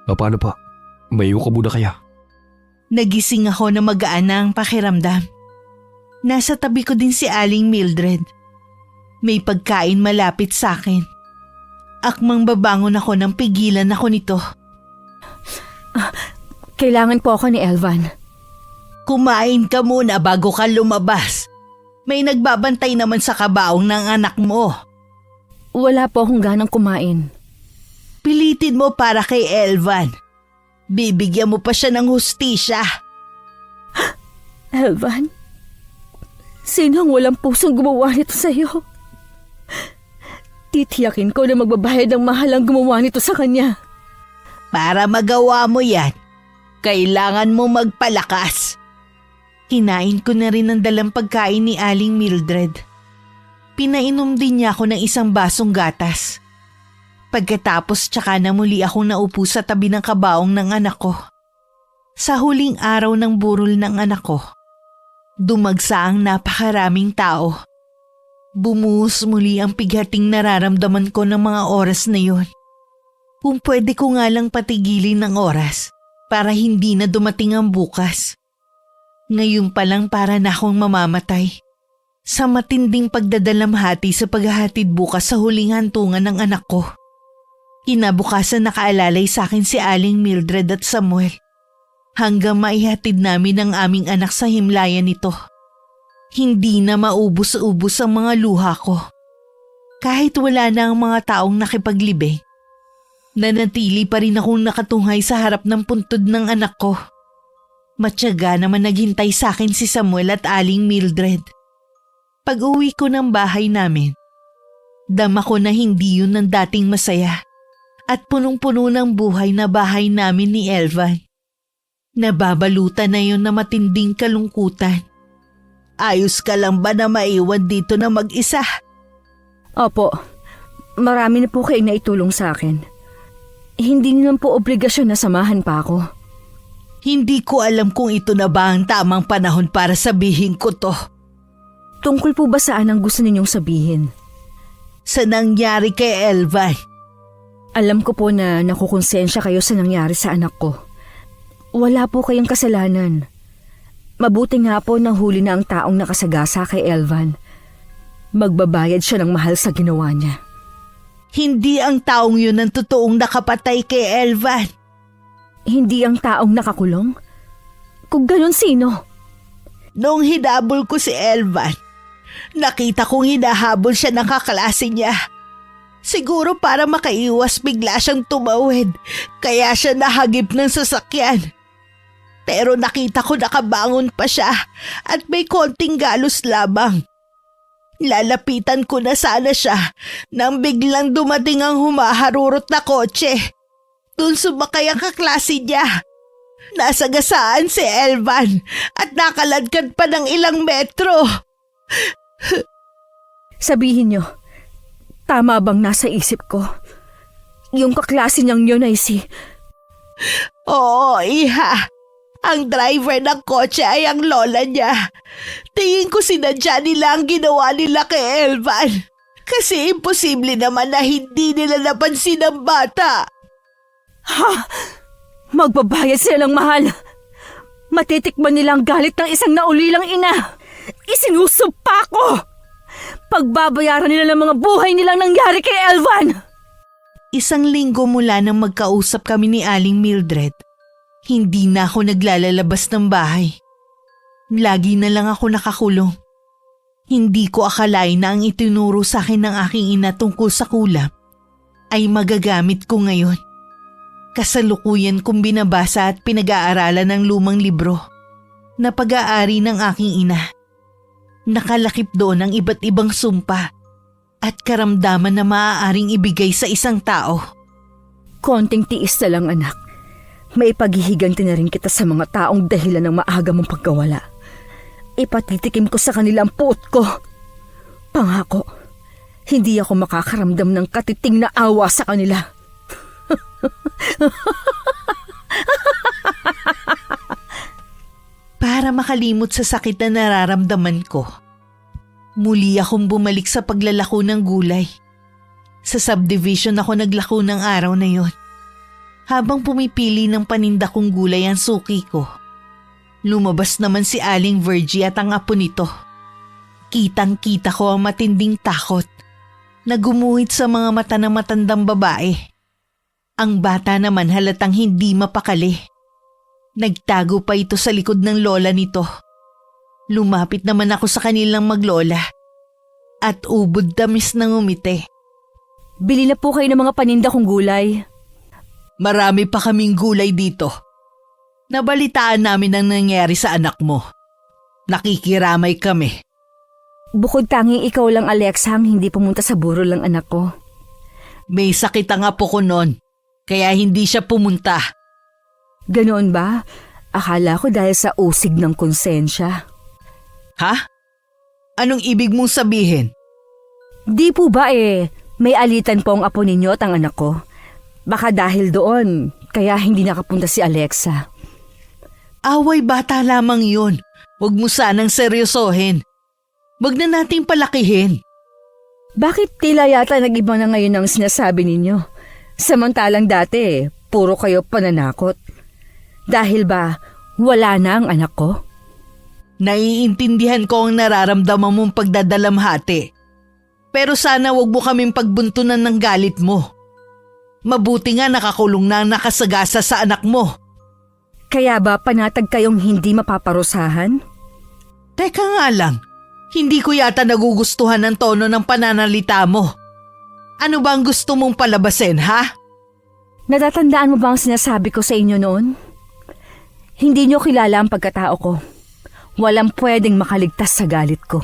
Paano po? Mayo ka muna kaya. Nagising ako na magaan na ang pakiramdam. Nasa tabi ko din si Aling Mildred. May pagkain malapit sa akin. Akmang babangon ako nang pigilan ako nito. Kailangan po ako ni Elvan. Kumain ka muna bago ka lumabas. May nagbabantay naman sa kabaong ng anak mo. Wala po akong ganang kumain. Pilitin mo para kay Elvan. Bibigyan mo pa siya ng hustisya. Elvan? Sino ang walang pusong gumawa nito sa'yo? Titiyakin ko na magbabayad ng mahal ang gumawa nito sa kanya. Para magawa mo yan, kailangan mo magpalakas. Kinain ko na rin ang dalang pagkain ni Aling Mildred. Pinainom din niya ako ng isang basong gatas. Pagkatapos tsaka na muli akong naupo sa tabi ng kabaong ng anak ko. Sa huling araw ng burol ng anak ko, dumagsa ang napakaraming tao. Bumuhos muli ang pighating nararamdaman ko ng mga oras na yon. Kung pwede ko nga lang patigilin ng oras para hindi na dumating ang bukas. Ngayon pa lang para na akong mamamatay. Sa matinding pagdadalamhati sa paghahatid bukas sa huling hantungan ng anak ko. Kinabukasan nakaalalay sa akin si Aling Mildred at Samuel. Hanggang maihatid namin ang aming anak sa himlayan nito. Hindi na maubos-ubos ang mga luha ko. Kahit wala na ang mga taong nakipaglibing, nanatili pa rin akong nakatunghay sa harap ng puntod ng anak ko. Matyaga naman naghintay sa akin si Samuel at Aling Mildred. Pag-uwi ko ng bahay namin, dama ko na hindi yun ang dating masaya at punong-puno ng buhay na bahay namin ni Elvan. Nababalutan na yun na matinding kalungkutan. Ayos ka lang ba na maiwan dito na mag-isa? Opo, marami na po kayong naitulong sa akin. Hindi naman po obligasyon na samahan pa ako. Hindi ko alam kung ito na ba ang tamang panahon para sabihin ko to. Tungkol po ba saan ang gusto ninyong sabihin? Sa nangyari kay Elvan. Alam ko po na nakukonsensya kayo sa nangyari sa anak ko. Wala po kayong kasalanan. Mabuti nga po na huli na ang taong nakasagasa kay Elvan. Magbabayad siya ng mahal sa ginawa niya. Hindi ang taong yun ang totoong nakapatay kay Elvan. Hindi ang taong nakakulong? Kung ganon, sino? Noong hinabol ko si Elvan, nakita kong hinahabol siya ng kaklase niya. Siguro para makaiwas bigla siyang tumawid, kaya siya nahagip ng sasakyan. Pero nakita ko nakabangon pa siya at may konting galos lamang. Lalapitan ko na sana siya nang biglang dumating ang humaharurot na kotse. Doon sumakay ang kaklase niya. Nasagasaan si Elvan at nakaladkad pa ng ilang metro. Sabihin niyo, tama bang nasa isip ko? Yung kaklase niyang yun ay si... Oo, iha. Ang driver ng kotse ay ang lola niya. Tingin ko sinadya nila ang ginawa nila kay Elvan. Kasi imposible naman na hindi nila napansin ang bata. Ha? Magbabayad sila ng mahal. Matitikman nila ang galit ng isang naulilang ina. Isinusumpa ko. Pagbabayaran nila ng mga buhay nilang nangyari kay Elvan. Isang linggo mula nang magkausap kami ni Aling Mildred, hindi na ako naglalalabas ng bahay. Lagi na lang ako nakakulong. Hindi ko akalain na ang itinuro sa akin ng aking ina tungkol sa kulam ay magagamit ko ngayon. Kasalukuyan kong binabasa at pinag-aaralan ng lumang libro na pag-aari ng aking ina. Nakalakip doon ang iba't ibang sumpa at karamdaman na maaaring ibigay sa isang tao. Konting tiis na lang, anak. May paghihiganti na rin kita sa mga taong dahilan ng maaga mong pagkawala. Ipatitikim ko sa kanila ang puot ko. Pangako, hindi ako makakaramdam ng katiting na awa sa kanila. Para makalimot sa sakit na nararamdaman ko, muli akong bumalik sa paglalako ng gulay. Sa subdivision ako naglako ng araw na yon. Habang pumipili ng paninda kong gulay ang suki ko, lumabas naman si Aling Virgie at ang apo nito. Kitang-kita ko ang matinding takot na gumuhit sa mga mata ng matandang babae. Ang bata naman halatang hindi mapakali. Nagtago pa ito sa likod ng lola nito. Lumapit naman ako sa kanilang maglola at ubod tamis ng umiti. Bili na po kayo ng mga paninda kong gulay. Marami pa kaming gulay dito. Nabalitaan namin ang nangyari sa anak mo. Nakikiramay kami. Bukod tanging ikaw lang, Alexa, ang hindi pumunta sa burol ng anak ko. May sakit ang apo ko noon, kaya hindi siya pumunta. Ganoon ba? Akala ko dahil sa usig ng konsensya. Ha? Anong ibig mong sabihin? Di po ba may alitan po ang apo ninyo at ang anak ko. Baka dahil doon, kaya hindi nakapunta si Alexa. Away bata lamang yun. Huwag mo sanang seryosohin. Huwag na nating palakihin. Bakit tila yata nag-iba na ngayon ang sinasabi ninyo? Samantalang dati, puro kayo pananakot. Dahil ba, wala na ang anak ko? Naiintindihan ko ang nararamdaman mong pagdadalamhati. Pero sana wag mo kaming pagbuntunan ng galit mo. Mabuti nga nakakulong na ang nakasagasa sa anak mo. Kaya ba panatag kayong hindi mapaparusahan? Teka nga lang, hindi ko yata nagugustuhan ang tono ng pananalita mo. Ano ba ang gusto mong palabasin, ha? Natatandaan mo ba ang sinasabi ko sa inyo noon? Hindi nyo kilala ang pagkatao ko. Walang pwedeng makaligtas sa galit ko.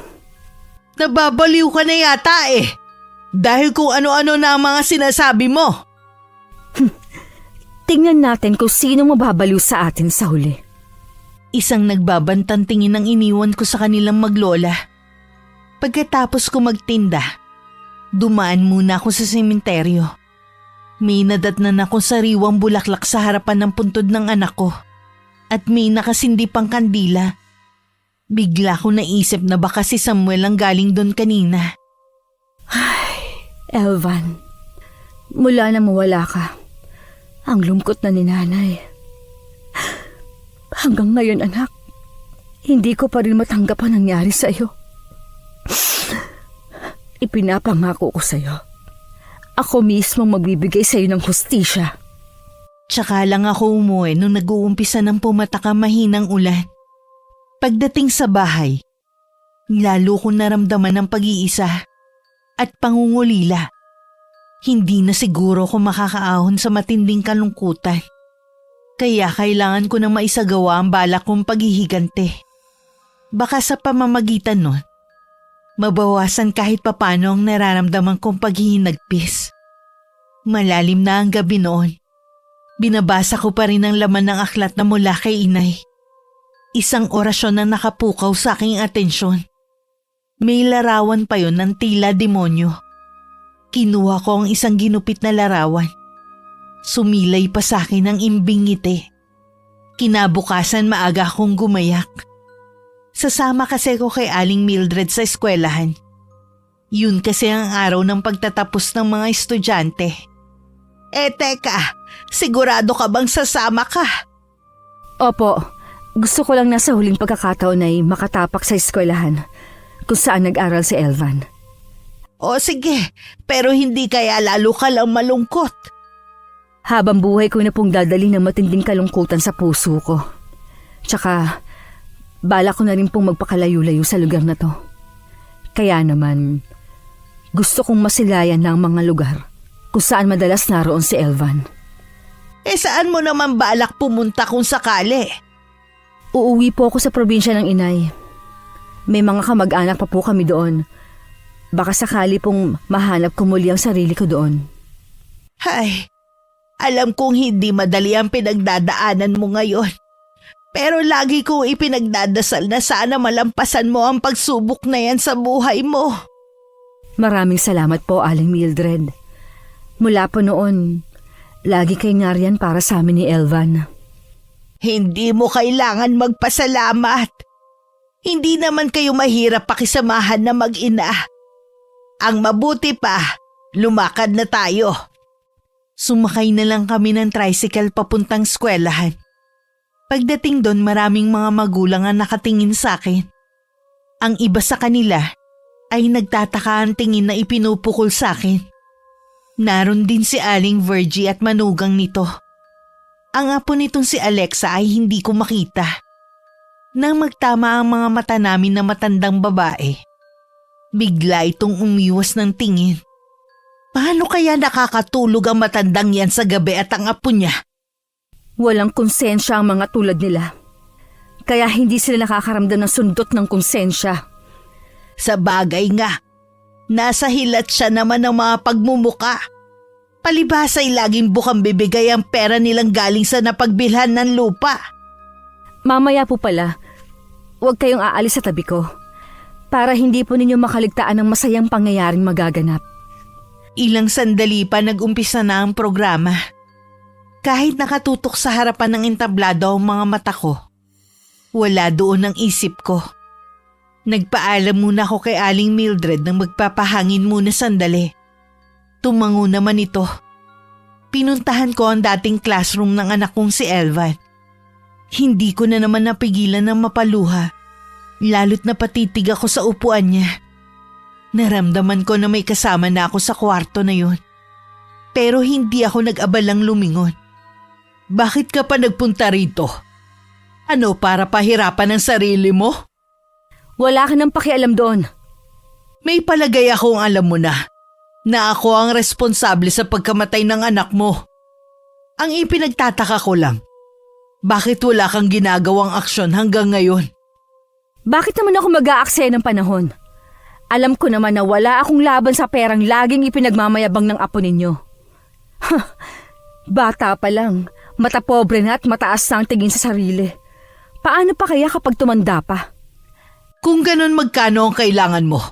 Nababaliw ka na yata dahil kung ano-ano na ang mga sinasabi mo. Tingnan natin kung sino mababaliw sa atin sa huli. Isang nagbabantang tingin ang iniwan ko sa kanilang maglola. Pagkatapos ko magtinda, dumaan muna ako sa sementeryo. May nadatnan akong sariwang bulaklak sa harapan ng puntod ng anak ko at may nakasindi pang kandila. Bigla ko naisip na baka si Samuel ang galing doon kanina. Elvan, mula na mawala ka, ang lungkot na ni nanay. Hanggang ngayon, anak, hindi ko pa rin matanggap ang nangyari sa iyo. Ipinapangako ko sa iyo. Ako mismo magbibigay sa iyo ng hustisya. Tsaka lang ako umuwi nung nag-uumpisa ng pumatak ang mahinang ulan. Pagdating sa bahay, lalo ko naramdaman ang pag-iisa at pangungulila. Hindi na siguro ko makakaahon sa matinding kalungkutan. Kaya kailangan ko na maisagawa ang balak kong paghihigante. Baka sa pamamagitan nun, mabawasan kahit papano ang nararamdaman kong paghihinagpis. Malalim na ang gabi noon. Binabasa ko pa rin ang laman ng aklat na mula kay inay. Isang orasyon na nakapukaw sa aking atensyon. May larawan pa yon ng tila demonyo. Kinuha ko ang isang ginupit na larawan. Sumilay pa sa akin ang imbing ngiti. Kinabukasan maaga akong gumayak. Sasama kasi ko kay Aling Mildred sa eskwelahan. Yun kasi ang araw ng pagtatapos ng mga estudyante. Teka, sigurado ka bang sasama ka? Opo, gusto ko lang nasa huling pagkakataon ay makatapak sa eskwelahan kung saan nag-aral si Elvan. O sige, pero hindi kaya lalo ka lang malungkot. Habang buhay ko na pong dadali ng matinding kalungkutan sa puso ko. Tsaka, bala ko na rin pong magpakalayo-layo sa lugar na to. Kaya naman, gusto kong masilayan ng mga lugar kung saan madalas naroon si Elvan. Saan mo naman balak pumunta kung sakali? Uuwi po ako sa probinsya ng inay. May mga kamag-anak pa po kami doon. Baka sakali pong mahanap ko muli ang sarili ko doon. Hay, alam kong hindi madali ang pinagdadaanan mo ngayon. Pero lagi kong ipinagdadasal na sana malampasan mo ang pagsubok na yan sa buhay mo. Maraming salamat po, Aling Mildred. Mula po noon, lagi kay nga riyan para sa amin ni Elvan. Hindi mo kailangan magpasalamat. Hindi naman kayo mahirap pakisamahan na mag-ina. Ang mabuti pa, lumakad na tayo. Sumakay na lang kami ng tricycle papuntang eskwelahan. Pagdating doon, maraming mga magulang ang nakatingin sa akin. Ang iba sa kanila ay nagtataka ang tingin na ipinupukol sa akin. Naroon din si Aling Virgie at manugang nito. Ang apo nitong si Alexa ay hindi ko makita. Nang magtama ang mga mata namin na matandang babae, bigla itong umiwas ng tingin. Paano kaya nakakatulog ang matandang yan sa gabi at ang apo niya? Walang konsensya ang mga tulad nila. Kaya hindi sila nakakaramdam ng sundot ng konsensya. Sa bagay nga, nasa hilat siya naman ng mga pagmumuka. Palibhas ay laging bukang bibigay ang pera nilang galing sa napagbilhan ng lupa. Mamaya po pala, huwag kayong aalis sa tabi ko para hindi po ninyo makaligtaan ng masayang pangyayaring magaganap. Ilang sandali pa nag-umpisa na ang programa. Kahit nakatutok sa harapan ng entablado ang mga mata ko, wala doon ang isip ko. Nagpaalam muna ako kay Aling Mildred nang magpapahangin muna sandali. Tumango naman ito. Pinuntahan ko ang dating classroom ng anak kong si Elvan. Hindi ko na naman napigilan ng mapaluha, lalo't napatitig ako sa upuan niya. Naramdaman ko na may kasama na ako sa kwarto na yun. Pero hindi ako nag-abalang lumingon. Bakit ka pa nagpunta rito? Ano, para pahirapan ang sarili mo? Wala ka nang pakialam doon. May palagay akong alam mo na ako ang responsable sa pagkamatay ng anak mo. Ang ipinagtataka ko lang, bakit wala kang ginagawang aksyon hanggang ngayon? Bakit naman ako mag-aaksaya ng panahon? Alam ko naman na wala akong laban sa perang laging ipinagmamayabang ng apo ninyo. Bata pa lang, mata pobre na at mataas na ang tingin sa sarili. Paano pa kaya kapag tumanda pa? Kung ganun, magkano ang kailangan mo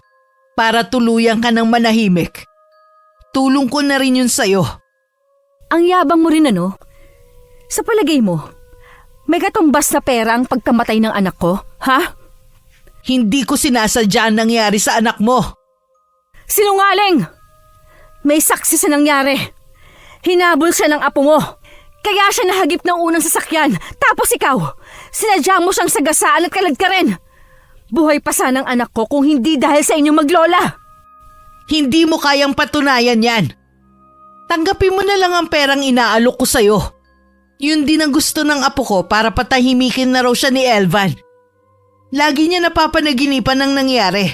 para tuluyan ka ng manahimik? Tulong ko na rin yun sa'yo. Ang yabang mo rin ano? Sa palagay mo, may katumbas na pera ang pagkamatay ng anak ko, ha? Hindi ko sinasadya ang nangyari sa anak mo. Sinungaling! May saksi sa nangyari. Hinabol siya ng apo mo. Kaya siya nahagip ng unang sasakyan. Tapos ikaw, sinadya mo siyang sagasaan at kalad ka rin. Buhay pa sana ang anak ko kung hindi dahil sa inyong maglola. Hindi mo kayang patunayan yan. Tanggapin mo na lang ang perang inaalok ko sa'yo. Yun din ang gusto ng apo ko para patahimikin na raw siya ni Elvan. Lagi niya napapanaginipan ng nangyari.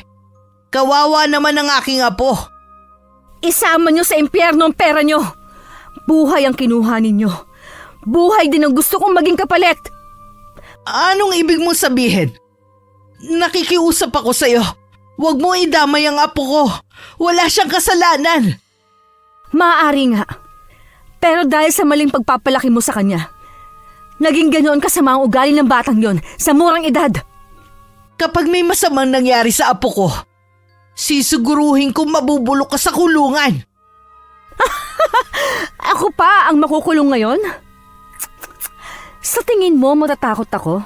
Kawawa naman ang aking apo. Isama niyo sa impyerno ang pera niyo. Buhay ang kinuha ninyo. Buhay din ang gusto kong maging kapalit. Anong ibig mong sabihin? Nakikiusap ako sa'yo. Huwag mo idamay ang apo ko. Wala siyang kasalanan. Maaari nga. Pero dahil sa maling pagpapalaki mo sa kanya, naging ganoon kasama ang ugali ng batang yon sa murang edad. Kapag may masamang nangyari sa apo ko, sisiguruhin kong mabubulok ka sa kulungan. Ako pa ang makukulong ngayon? Sa tingin mo matatakot ako?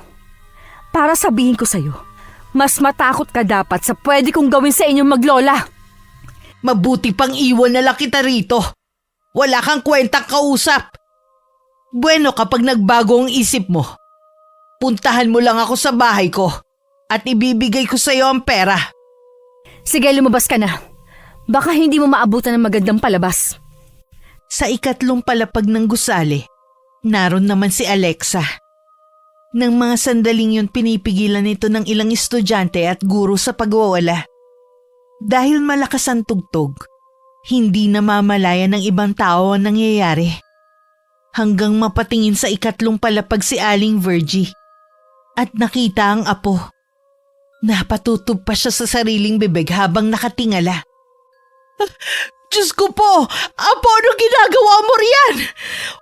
Para sabihin ko sa'yo, mas matakot ka dapat sa pwede kong gawin sa inyong maglola. Mabuti pang iwan na lang kita rito. Wala kang kwentang kausap. Bueno, kapag nagbago ang isip mo, puntahan mo lang ako sa bahay ko at ibibigay ko sa iyo ang pera. Sige, lumabas ka na. Baka hindi mo maabutan ng magandang palabas. Sa ikatlong palapag ng gusali, naroon naman si Alexa. Nang mga sandaling yun, pinipigilan nito ng ilang estudyante at guro sa pagwawala. Dahil malakas ang tugtog, hindi namamalaya ng ibang tao ang nangyayari. Hanggang mapatingin sa ikatlong palapag si Aling Virgie at nakita ang apo. Napatutog pa siya sa sariling bibig habang nakatingala. Diyos ko po! Apo, ano ginagawa mo riyan?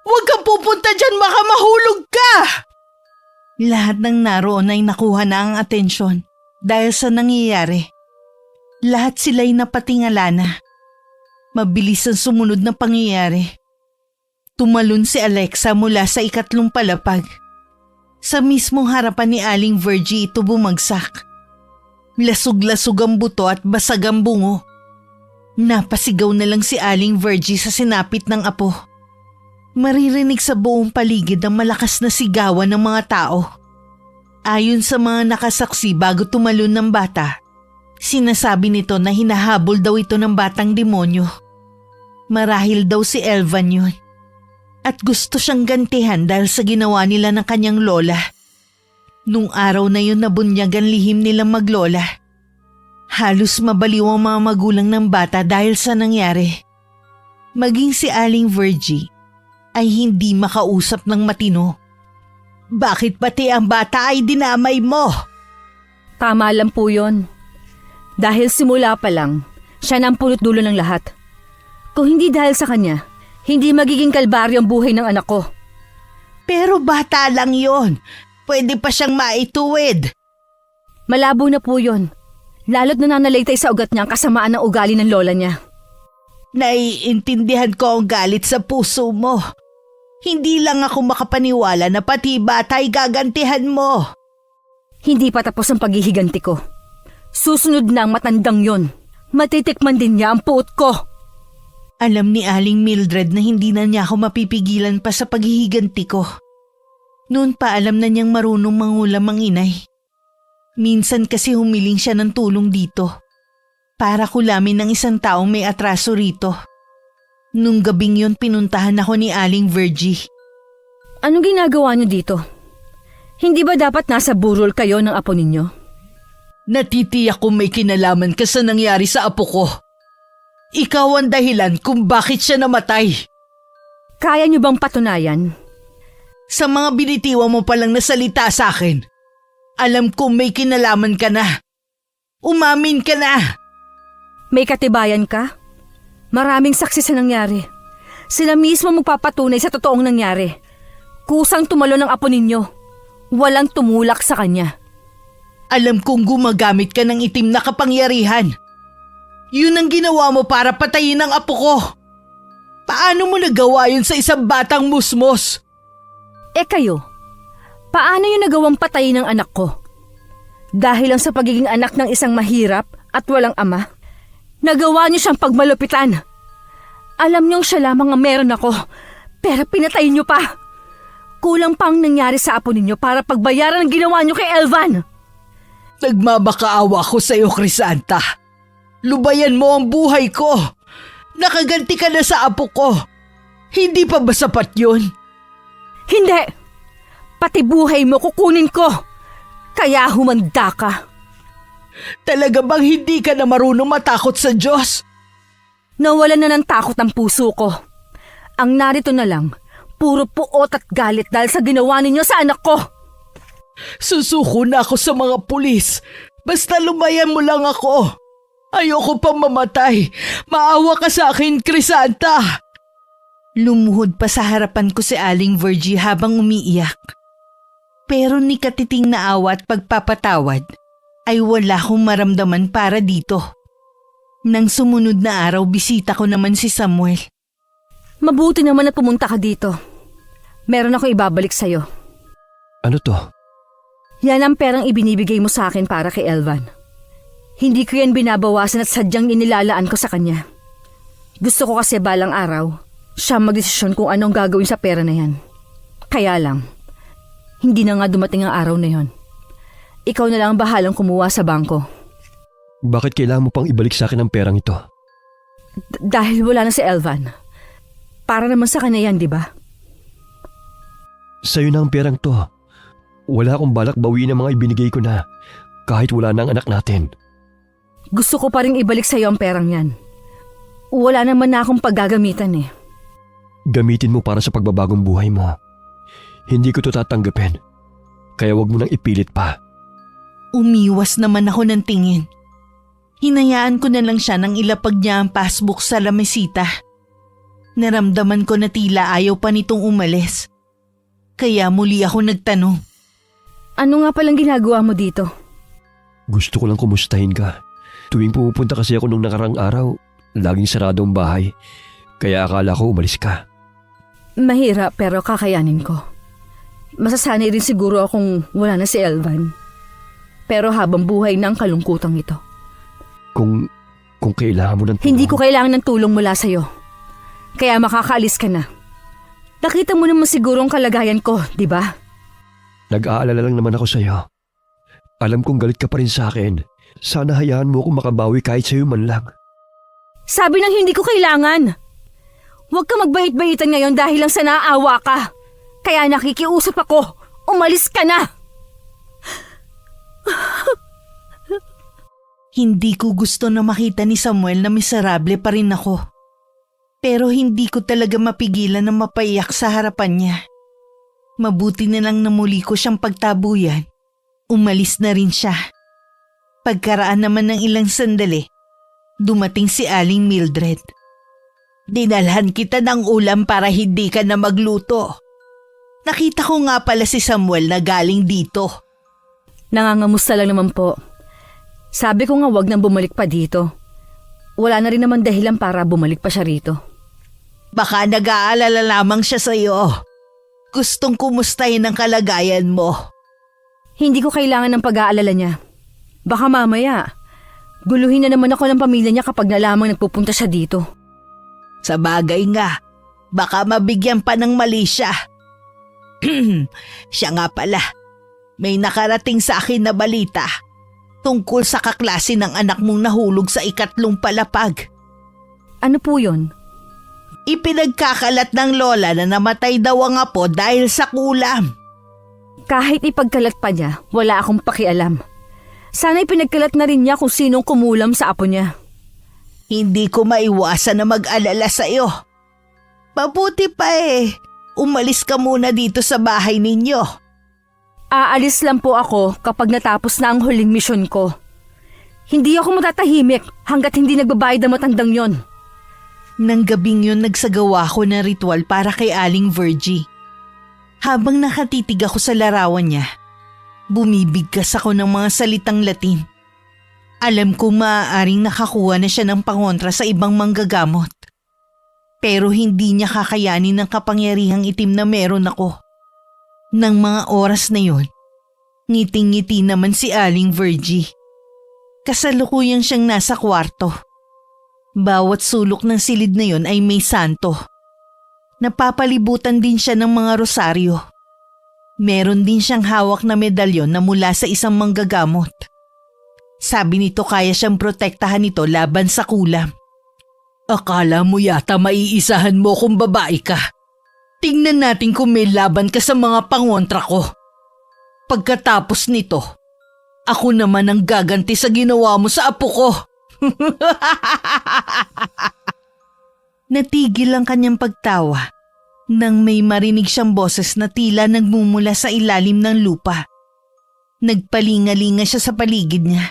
Huwag kang pupunta dyan, baka mahulog ka! Lahat ng naroon ay nakuha na ang atensyon dahil sa nangyayari. Lahat sila'y napatingala na. Mabilis ang sumunod na pangyayari. Tumalon si Alexa mula sa ikatlong palapag. Sa mismong harapan ni Aling Virgie ito bumagsak. Lasog-lasog ang buto at basag ang bungo. Napasigaw na lang si Aling Virgie sa sinapit ng apo. Maririnig sa buong paligid ang malakas na sigawan ng mga tao. Ayon sa mga nakasaksi bago tumalon ng bata, sinasabi nito na hinahabol daw ito ng batang demonyo. Marahil daw si Elvan yun. At gusto siyang gantihan dahil sa ginawa nila ng kanyang lola. Nung araw na yun nabunyagan lihim nilang maglola. Halos mabaliw ang mga magulang ng bata dahil sa nangyari. Maging si Aling Virgie ay hindi makausap ng matino. Bakit pati ang bata ay dinamay mo? Tama lang po yun. Dahil simula pa lang, siya na ang pulot dulo ng lahat. Kung hindi dahil sa kanya, hindi magiging kalbaryo ang buhay ng anak ko. Pero bata lang yon. Pwede pa siyang maituwid. Malabo na po yun. Lalo't nananalaytay sa ugat niya ang kasamaan ng ugali ng lola niya. Naiintindihan ko ang galit sa puso mo. Hindi lang ako makapaniwala na pati bata ay gagantihan mo. Hindi pa tapos ang paghihiganti ko. Susunod na ang matandang yon. Matitikman din niya ang puot ko. Alam ni Aling Mildred na hindi na niya ako mapipigilan pa sa paghihiganti ko. Noon pa alam na niyang marunong mangulam ang inay. Minsan kasi humiling siya ng tulong dito. Para kulamin ng isang taong may atraso rito. Nung gabing yon pinuntahan ako ni Aling Virgie. Anong ginagawa niyo dito? Hindi ba dapat nasa burol kayo ng apo ninyo? Natitiyak kung may kinalaman ka sa nangyari sa apo ko. Ikaw ang dahilan kung bakit siya namatay. Kaya niyo bang patunayan? Sa mga binitiwan mo palang nasalita sa akin, alam kong may kinalaman ka na. Umamin ka na. May katibayan ka? Maraming saksi sa nangyari. Sila mismo magpapatunay sa totoong nangyari. Kusang tumalo ng apo ninyo. Walang tumulak sa kanya. Alam kong gumagamit ka ng itim na kapangyarihan. Yun ang ginawa mo para patayin ang apo ko. Paano mo nagawa yun sa isang batang musmos? Kayo, paano yun nagawang patayin ng anak ko? Dahil lang sa pagiging anak ng isang mahirap at walang ama, nagawa niyo siyang pagmalupitan. Alam niyong siya lamang ang meron ako, pero pinatay niyo pa. Kulang pang nangyari sa apo ninyo para pagbayaran ang ginawa niyo kay Elvan. Nagmamakaawa ko sa iyo, Crisanta. Lubayan mo ang buhay ko. Nakaganti ka na sa apo ko. Hindi pa ba sapat yun? Hindi! Pati buhay mo kukunin ko. Kaya humanda ka. Talaga bang hindi ka na marunong matakot sa Diyos? Nawalan na ng takot ang puso ko. Ang narito na lang, puro puot at galit dahil sa ginawa ninyo sa anak ko. Susuko na ako sa mga pulis. Basta lumayan mo lang ako. Ayoko pang mamatay. Maawa ka sa akin, Crisanta. Lumuhod pa sa harapan ko si Aling Virgie habang umiiyak. Pero ni katiting na awa at pagpapatawad ay wala akong maramdaman para dito. Nang sumunod na araw, bisita ko naman si Samuel. Mabuti naman na pumunta ka dito. Meron akong ibabalik sa'yo. Ano to? Yan ang perang ibinibigay mo sa akin para kay Elvan. Hindi ko yan binabawasan at sadyang inilalaan ko sa kanya. Gusto ko kasi balang araw, siya magdesisyon kung anong gagawin sa pera na yan. Kaya lang, hindi na nga dumating ang araw na yon. Ikaw na lang ang bahalang kumuha sa bangko. Bakit kailangan mo pang ibalik sa akin ang perang ito? Dahil wala na si Elvan. Para naman sa kanya yan, di ba? Sa'yo na ang perang to. Wala akong balak bawiin ang mga ibinigay ko na kahit wala na ang anak natin. Gusto ko pa rin ibalik sa'yo ang perang yan. Wala naman na akong paggagamitan eh. Gamitin mo para sa pagbabagong buhay mo. Hindi ko to tatanggapin. Kaya wag mo nang ipilit pa. Umiwas naman ako ng tingin. Hinayaan ko na lang siya nang ilapag niya ang passbook sa lamesita. Naramdaman ko na tila ayaw pa nitong umalis. Kaya muli ako nagtanong. Ano nga palang ginagawa mo dito? Gusto ko lang kumustahin ka. Tuwing pumupunta kasi ako nung nakarang araw, laging sarado ang bahay. Kaya akala ko umalis ka. Mahirap pero kakayanin ko. Masasanay rin siguro akong wala na si Elvan. Pero habang buhay na ang kalungkutang ito. Kung kailangan mo ng tulong. Hindi ko kailangan ng tulong mula sa'yo. Kaya makakaalis ka na. Nakita mo naman siguro ang kalagayan ko, di ba? Nag-aalala lang naman ako sa'yo. Alam kong galit ka pa rin sa akin. Sana hayaan mo akong makabawi kahit sa'yo man lang. Sabi ng hindi ko kailangan. Huwag ka magbait-baitan ngayon dahil lang sa naaawa ka. Kaya nakikiusap ako. Umalis ka na! Hindi ko gusto na makita ni Samuel na miserable pa rin ako. Pero hindi ko talaga mapigilan na mapaiyak sa harapan niya. Mabuti na lang na muli ko siyang pagtabuyan. Umalis na rin siya. Pagkaraan naman ng ilang sandali, dumating si Aling Mildred. Dinalhan kita ng ulam para hindi ka na magluto. Nakita ko nga pala si Samuel na galing dito. Nangangamusta lang naman po. Sabi ko nga wag nang bumalik pa dito. Wala na rin naman dahilan para bumalik pa siya rito. Baka nag-aalala lamang siya sa'yo. Gustong kumustahin ang kalagayan mo. Hindi ko kailangan ng pag-aalala niya. Baka mamaya, guluhin na naman ako ng pamilya niya kapag nalamang nagpupunta siya dito. Sa bagay nga, baka mabigyan pa ng mali siya. Siya nga pala, may nakarating sa akin na balita tungkol sa kaklase ng anak mong nahulog sa 3 palapag. Ano po yun? Ipinagkakalat ng lola na namatay daw ang apo dahil sa kulam. Kahit ipagkalat pa niya, wala akong pakialam. Sana ipinagkalat na rin niya kung sinong kumulam sa apo niya. Hindi ko maiwasan na mag-alala sa'yo. Mabuti pa umalis ka muna dito sa bahay ninyo. Aalis lang po ako kapag natapos na ang huling misyon ko. Hindi ako matatahimik hanggat hindi nagbabayad ang matandang yon. Nang gabing yun nagsagawa ko ng ritual para kay Aling Virgie. Habang nakatitig ako sa larawan niya, bumibigkas ako ng mga salitang Latin. Alam ko maaaring nakakuha na siya ng pangontra sa ibang manggagamot. Pero hindi niya kakayanin ng kapangyarihang itim na meron ako. Nang mga oras na yun, ngiting-ngiti naman si Aling Virgie. Kasalukuyang siyang nasa kwarto. Bawat sulok ng silid na yun ay may santo. Napapalibutan din siya ng mga rosaryo. Meron din siyang hawak na medalyon na mula sa isang manggagamot. Sabi nito kaya siyang protektahan nito laban sa kulam. Akala mo yata maiisahan mo kung babae ka. Tingnan natin kung may laban ka sa mga pangontra ko. Pagkatapos nito, ako naman ang gaganti sa ginawa mo sa apo ko. Natigil ang kanyang pagtawa nang may marinig siyang boses na tila nagmumula sa ilalim ng lupa. Nagpalingalinga siya sa paligid niya.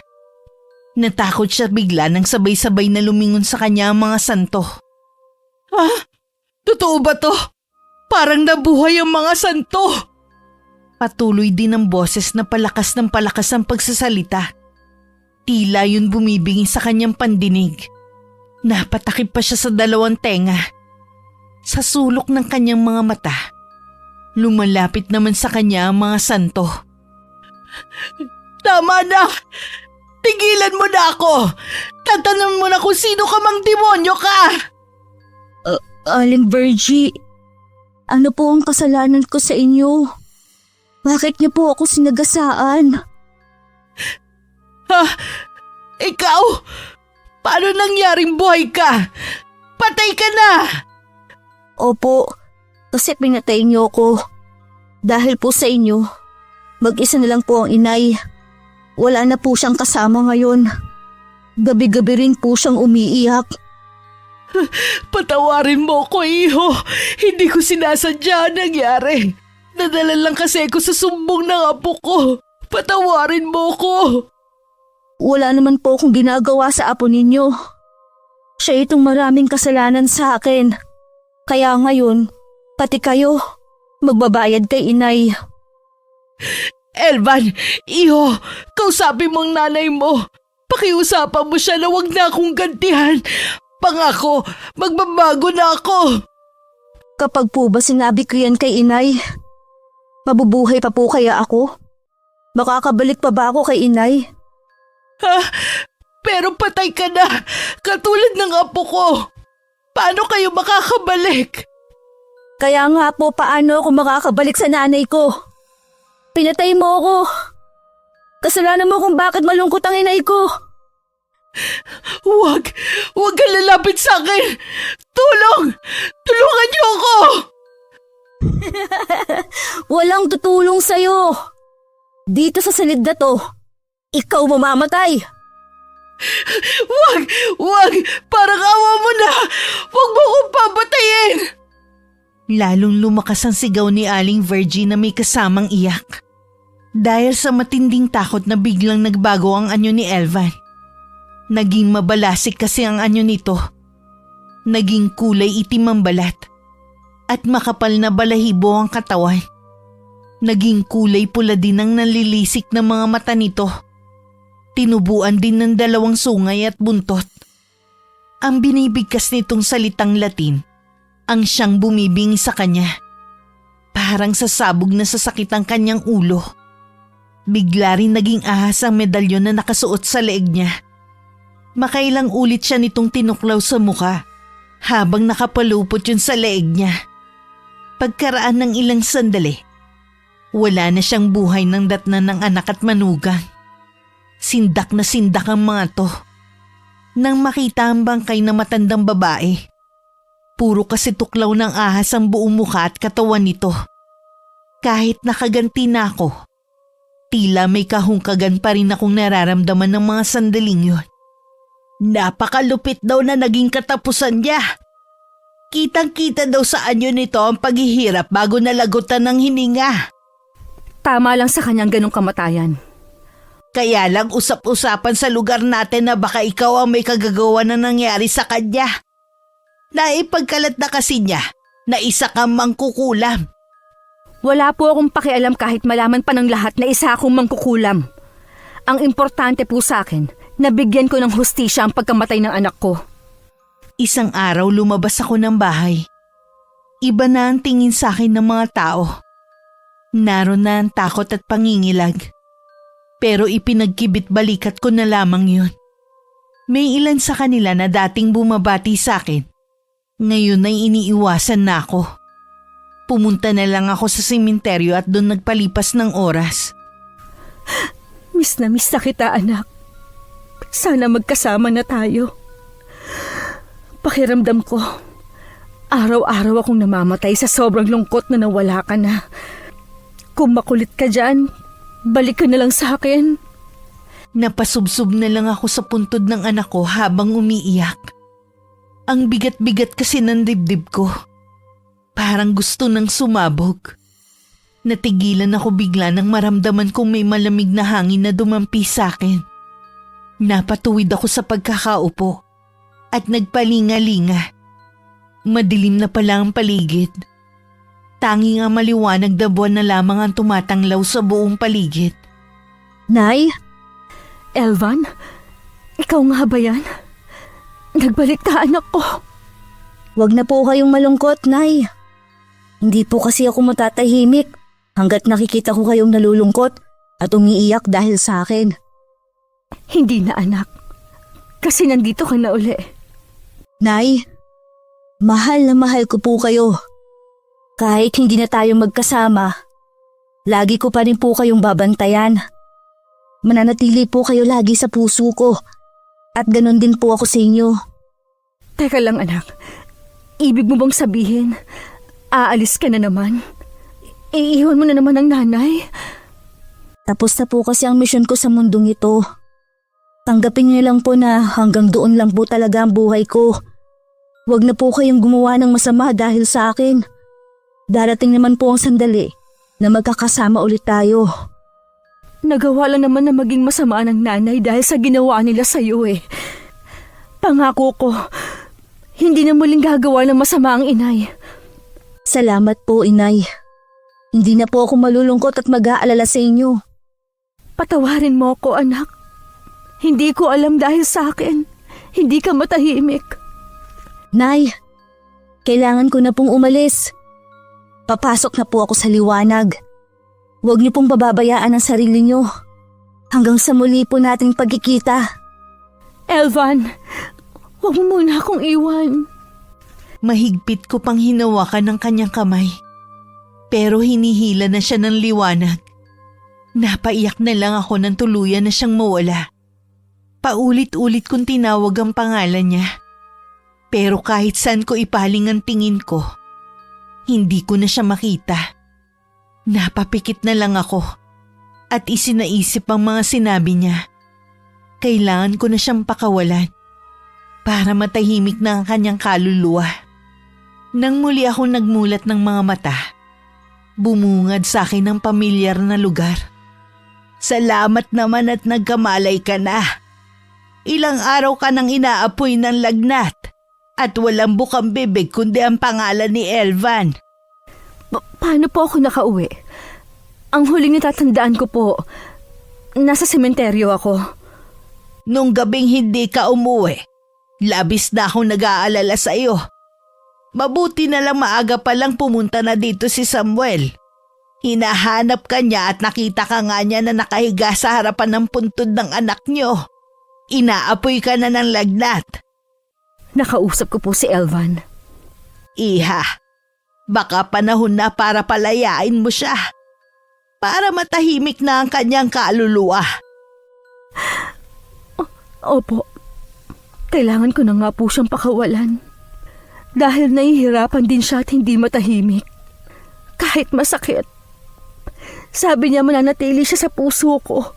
Natakot siya bigla nang sabay-sabay na lumingon sa kanya ang mga santo. Totoo ba to? Parang nabuhay ang mga santo. Patuloy din ang boses na palakas ng palakas ang pagsasalita. Tila yun bumibiging sa kanyang pandinig. Napatakip pa siya sa 2 tenga. Sa sulok ng kanyang mga mata, lumalapit naman sa kanya ang mga santo. Tama na! Tigilan mo na ako! Tatanong mo na kung sino ka mang demonyo ka! Aling Virgie, ano po ang kasalanan ko sa inyo? Bakit niyo po ako sinagasaan? Ikaw? Paano nangyaring buhay ka? Patay ka na! Opo, kasi pinatay niyo ako. Dahil po sa inyo, mag-isa na lang po ang inay. Wala na po siyang kasama ngayon. Gabi-gabi rin po siyang umiiyak. Patawarin mo ko, iho. Hindi ko sinasadya ang nangyari. Nadala lang kasi ako sa sumbong ng apo ko. Patawarin mo ko. Wala naman po akong ginagawa sa apo ninyo. Siya itong maraming kasalanan sa akin. Kaya ngayon, pati kayo, magbabayad kay inay. Elvan, iho, kausapin mo ang nanay mo. Pakiusapan mo siya na wag na akong gantihan. Pangako, magbabago na ako. Kapag po ba sinabi ko yan kay inay, mabubuhay pa po kaya ako? Makakabalik pa ba ako kay inay? Pero patay ka na, katulad ng apo ko. Paano kayo makakabalik? Kaya nga po paano ako makakabalik sa nanay ko? Pinatay mo ako. Kasalanan mo kung bakit malungkot ang inay ko. Huwag kang lalapit sa akin! Tulong! Tulungan niyo ako! Walang tutulong sa'yo. Dito sa silid na to, ikaw mamamatay. Huwag! Parang awa mo na! Huwag mo kong papatayin! Lalong lumakas ang sigaw ni Aling Virgie na may kasamang iyak. Dahil sa matinding takot na biglang nagbago ang anyo ni Elvan. Naging mabalasik kasi ang anyo nito. Naging kulay itim ang balat. At makapal na balahibo ang katawan. Naging kulay pula din ang nalilisik na mga mata nito. Tinubuan din ng 2 sungay at buntot. Ang binibigkas nitong salitang Latin ang siyang bumibingi sa kanya. Parang sasabog na sasakit ang kanyang ulo. Bigla rin naging ahas ang medalyon na nakasuot sa leeg niya. Makailang ulit siya nitong tinuklaw sa muka habang nakapalupot yun sa leeg niya. Pagkaraan ng ilang sandali, wala na siyang buhay ng datnan ng anak at manugang. Sindak na sindak ang mga to. Nang makita ang bangkay na matandang babae, puro kasi tuklaw ng ahas ang buong mukha at katawan nito. Kahit nakaganti na ako, tila may kahungkagan pa rin akong nararamdaman ng mga sandaling yun. Napakalupit daw na naging katapusan niya. Kitang-kita daw sa anyo nito ang paghihirap bago nalagutan ng hininga. Tama lang sa kanyang ganong kamatayan. Kaya lang usap-usapan sa lugar natin na baka ikaw ang may kagagawa na nangyari sa kanya. Naipagkalat na kasi niya na isa kang mangkukulam. Wala po akong pakialam kahit malaman pa ng lahat na isa akong mangkukulam. Ang importante po sa akin, nabigyan ko ng hustisya ang pagkamatay ng anak ko. Isang araw lumabas ako ng bahay. Iba na ang tingin sa akin ng mga tao. Naroon na ang takot at pangingilag. Pero ipinagkibit balikat ko na lamang yun. May ilan sa kanila na dating bumabati sa akin. Ngayon ay iniiwasan na ako. Pumunta na lang ako sa sementeryo at doon nagpalipas ng oras. Miss na kita, anak. Sana magkasama na tayo. Pakiramdam ko, araw-araw akong namamatay sa sobrang lungkot na nawala ka na. Kung makulit ka dyan, balik ka na lang sa akin. Napasubsob na lang ako sa puntod ng anak ko habang umiiyak. Ang bigat-bigat kasi ng dibdib ko. Parang gusto nang sumabog. Natigilan ako bigla nang maramdaman kong may malamig na hangin na dumampi sa akin. Napatuwid ako sa pagkakaupo at nagpalinga-linga. Madilim na pala ang paligid. Tanging ang maliwanag na buwan na lamang ang tumatanglaw sa buong paligid. Nay? Elvan, ikaw nga ba yan? Nagbalik ka, anak ko. Huwag na po kayong malungkot, Nay. Hindi po kasi ako matatahimik hanggat nakikita ko kayong nalulungkot at umiiyak dahil sa akin. Hindi na, anak. Kasi nandito ka na uli. Nay, mahal na mahal ko po kayo. Kahit hindi na tayo magkasama, lagi ko pa rin po kayong babantayan. Mananatili po kayo lagi sa puso ko at ganon din po ako sa inyo. Teka lang, anak. Ibig mo bang sabihin, aalis ka na naman? Iiwan mo na naman ang nanay? Tapos na po kasi ang misyon ko sa mundong ito. Tanggapin niyo lang po na hanggang doon lang po talaga ang buhay ko. Huwag na po kayong gumawa ng masama dahil sa akin. Darating naman po ang sandali na magkakasama ulit tayo. Nagawa lang naman na maging masama ng nanay dahil sa ginawa nila sa iyo eh. Pangako ko, hindi na muling gagawa ng masama ang inay. Salamat po, Inay. Hindi na po ako malulungkot at mag-aalala sa inyo. Patawarin mo ako, anak. Hindi ko alam dahil sa akin. Hindi ka matahimik. Nay, kailangan ko na pong umalis. Papasok na po ako sa liwanag. Huwag niyo pong pababayaan ang sarili niyo. Hanggang sa muli po nating pagkikita. Elvan, huwag mo muna akong iwan. Mahigpit ko pang hinawakan ng kanyang kamay. Pero hinihila na siya ng liwanag. Napaiyak na lang ako nang tuluyan na siyang mawala. Paulit-ulit kong tinawag ang pangalan niya. Pero kahit saan ko ipaling ang tingin ko, hindi ko na siya makita. Napapikit na lang ako at isinaisip ang mga sinabi niya. Kailangan ko na siyang pakawalan para matahimik na ang kanyang kaluluwa. Nang muli ako nagmulat ng mga mata, bumungad sa akin ang pamilyar na lugar. Salamat naman at nagkamalay ka na. Ilang araw ka nang inaapoy ng lagnat at walang bukang bibig kundi ang pangalan ni Elvan. Paano po ako nakauwi? Ang huling natatandaan ko po, nasa sementeryo ako. Nung gabing hindi ka umuwi, labis na akong nag-aalala sa iyo. Mabuti na lang maaga pa lang pumunta na dito si Samuel. Hinahanap ka niya at nakita ka nga niya na nakahiga sa harapan ng puntod ng anak niyo. Inaapoy ka na ng lagnat. Nakausap ko po si Elvan. Iha, baka panahon na para palayain mo siya. Para matahimik na ang kanyang kaluluwa. Opo, kailangan ko na nga po siyang pakawalan. Dahil nahihirapan din siya at hindi matahimik. Kahit masakit. Sabi niya mananatili siya sa puso ko.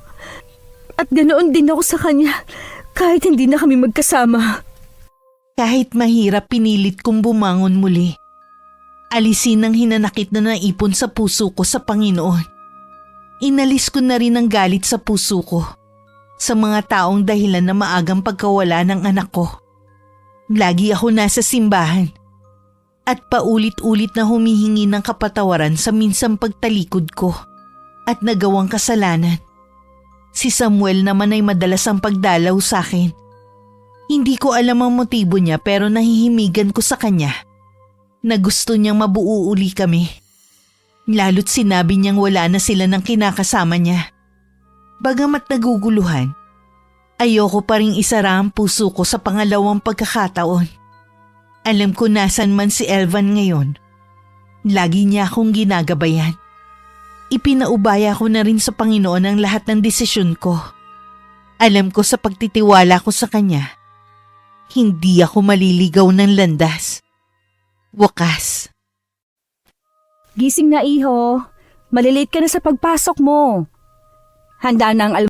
At ganoon din ako sa kanya kahit hindi na kami magkasama. Kahit mahirap, pinilit kong bumangon muli. Alisin ang hinanakit na naipon sa puso ko sa Panginoon. Inalis ko na rin ang galit sa puso ko sa mga taong dahilan na maagang pagkawala ng anak ko. Lagi ako nasa simbahan at paulit-ulit na humihingi ng kapatawaran sa minsang pagtalikod ko at nagawang kasalanan. Si Samuel naman ay madalas ang pagdalaw sa akin. Hindi ko alam ang motibo niya pero nahihimigan ko sa kanya na gusto niyang mabuo uli kami. Lalo't sinabi niyang wala na sila ng kinakasama niya. Bagamat naguguluhan, ayoko pa ring isara ang puso ko sa pangalawang pagkakataon. Alam ko nasan man si Elvan ngayon. Lagi niya akong ginagabayan. Ipinaubaya ko na rin sa Panginoon ang lahat ng desisyon ko. Alam ko sa pagtitiwala ko sa Kanya, hindi ako maliligaw ng landas. Wakas. Gising na, iho. Malilate ka na sa pagpasok mo. Handa na ang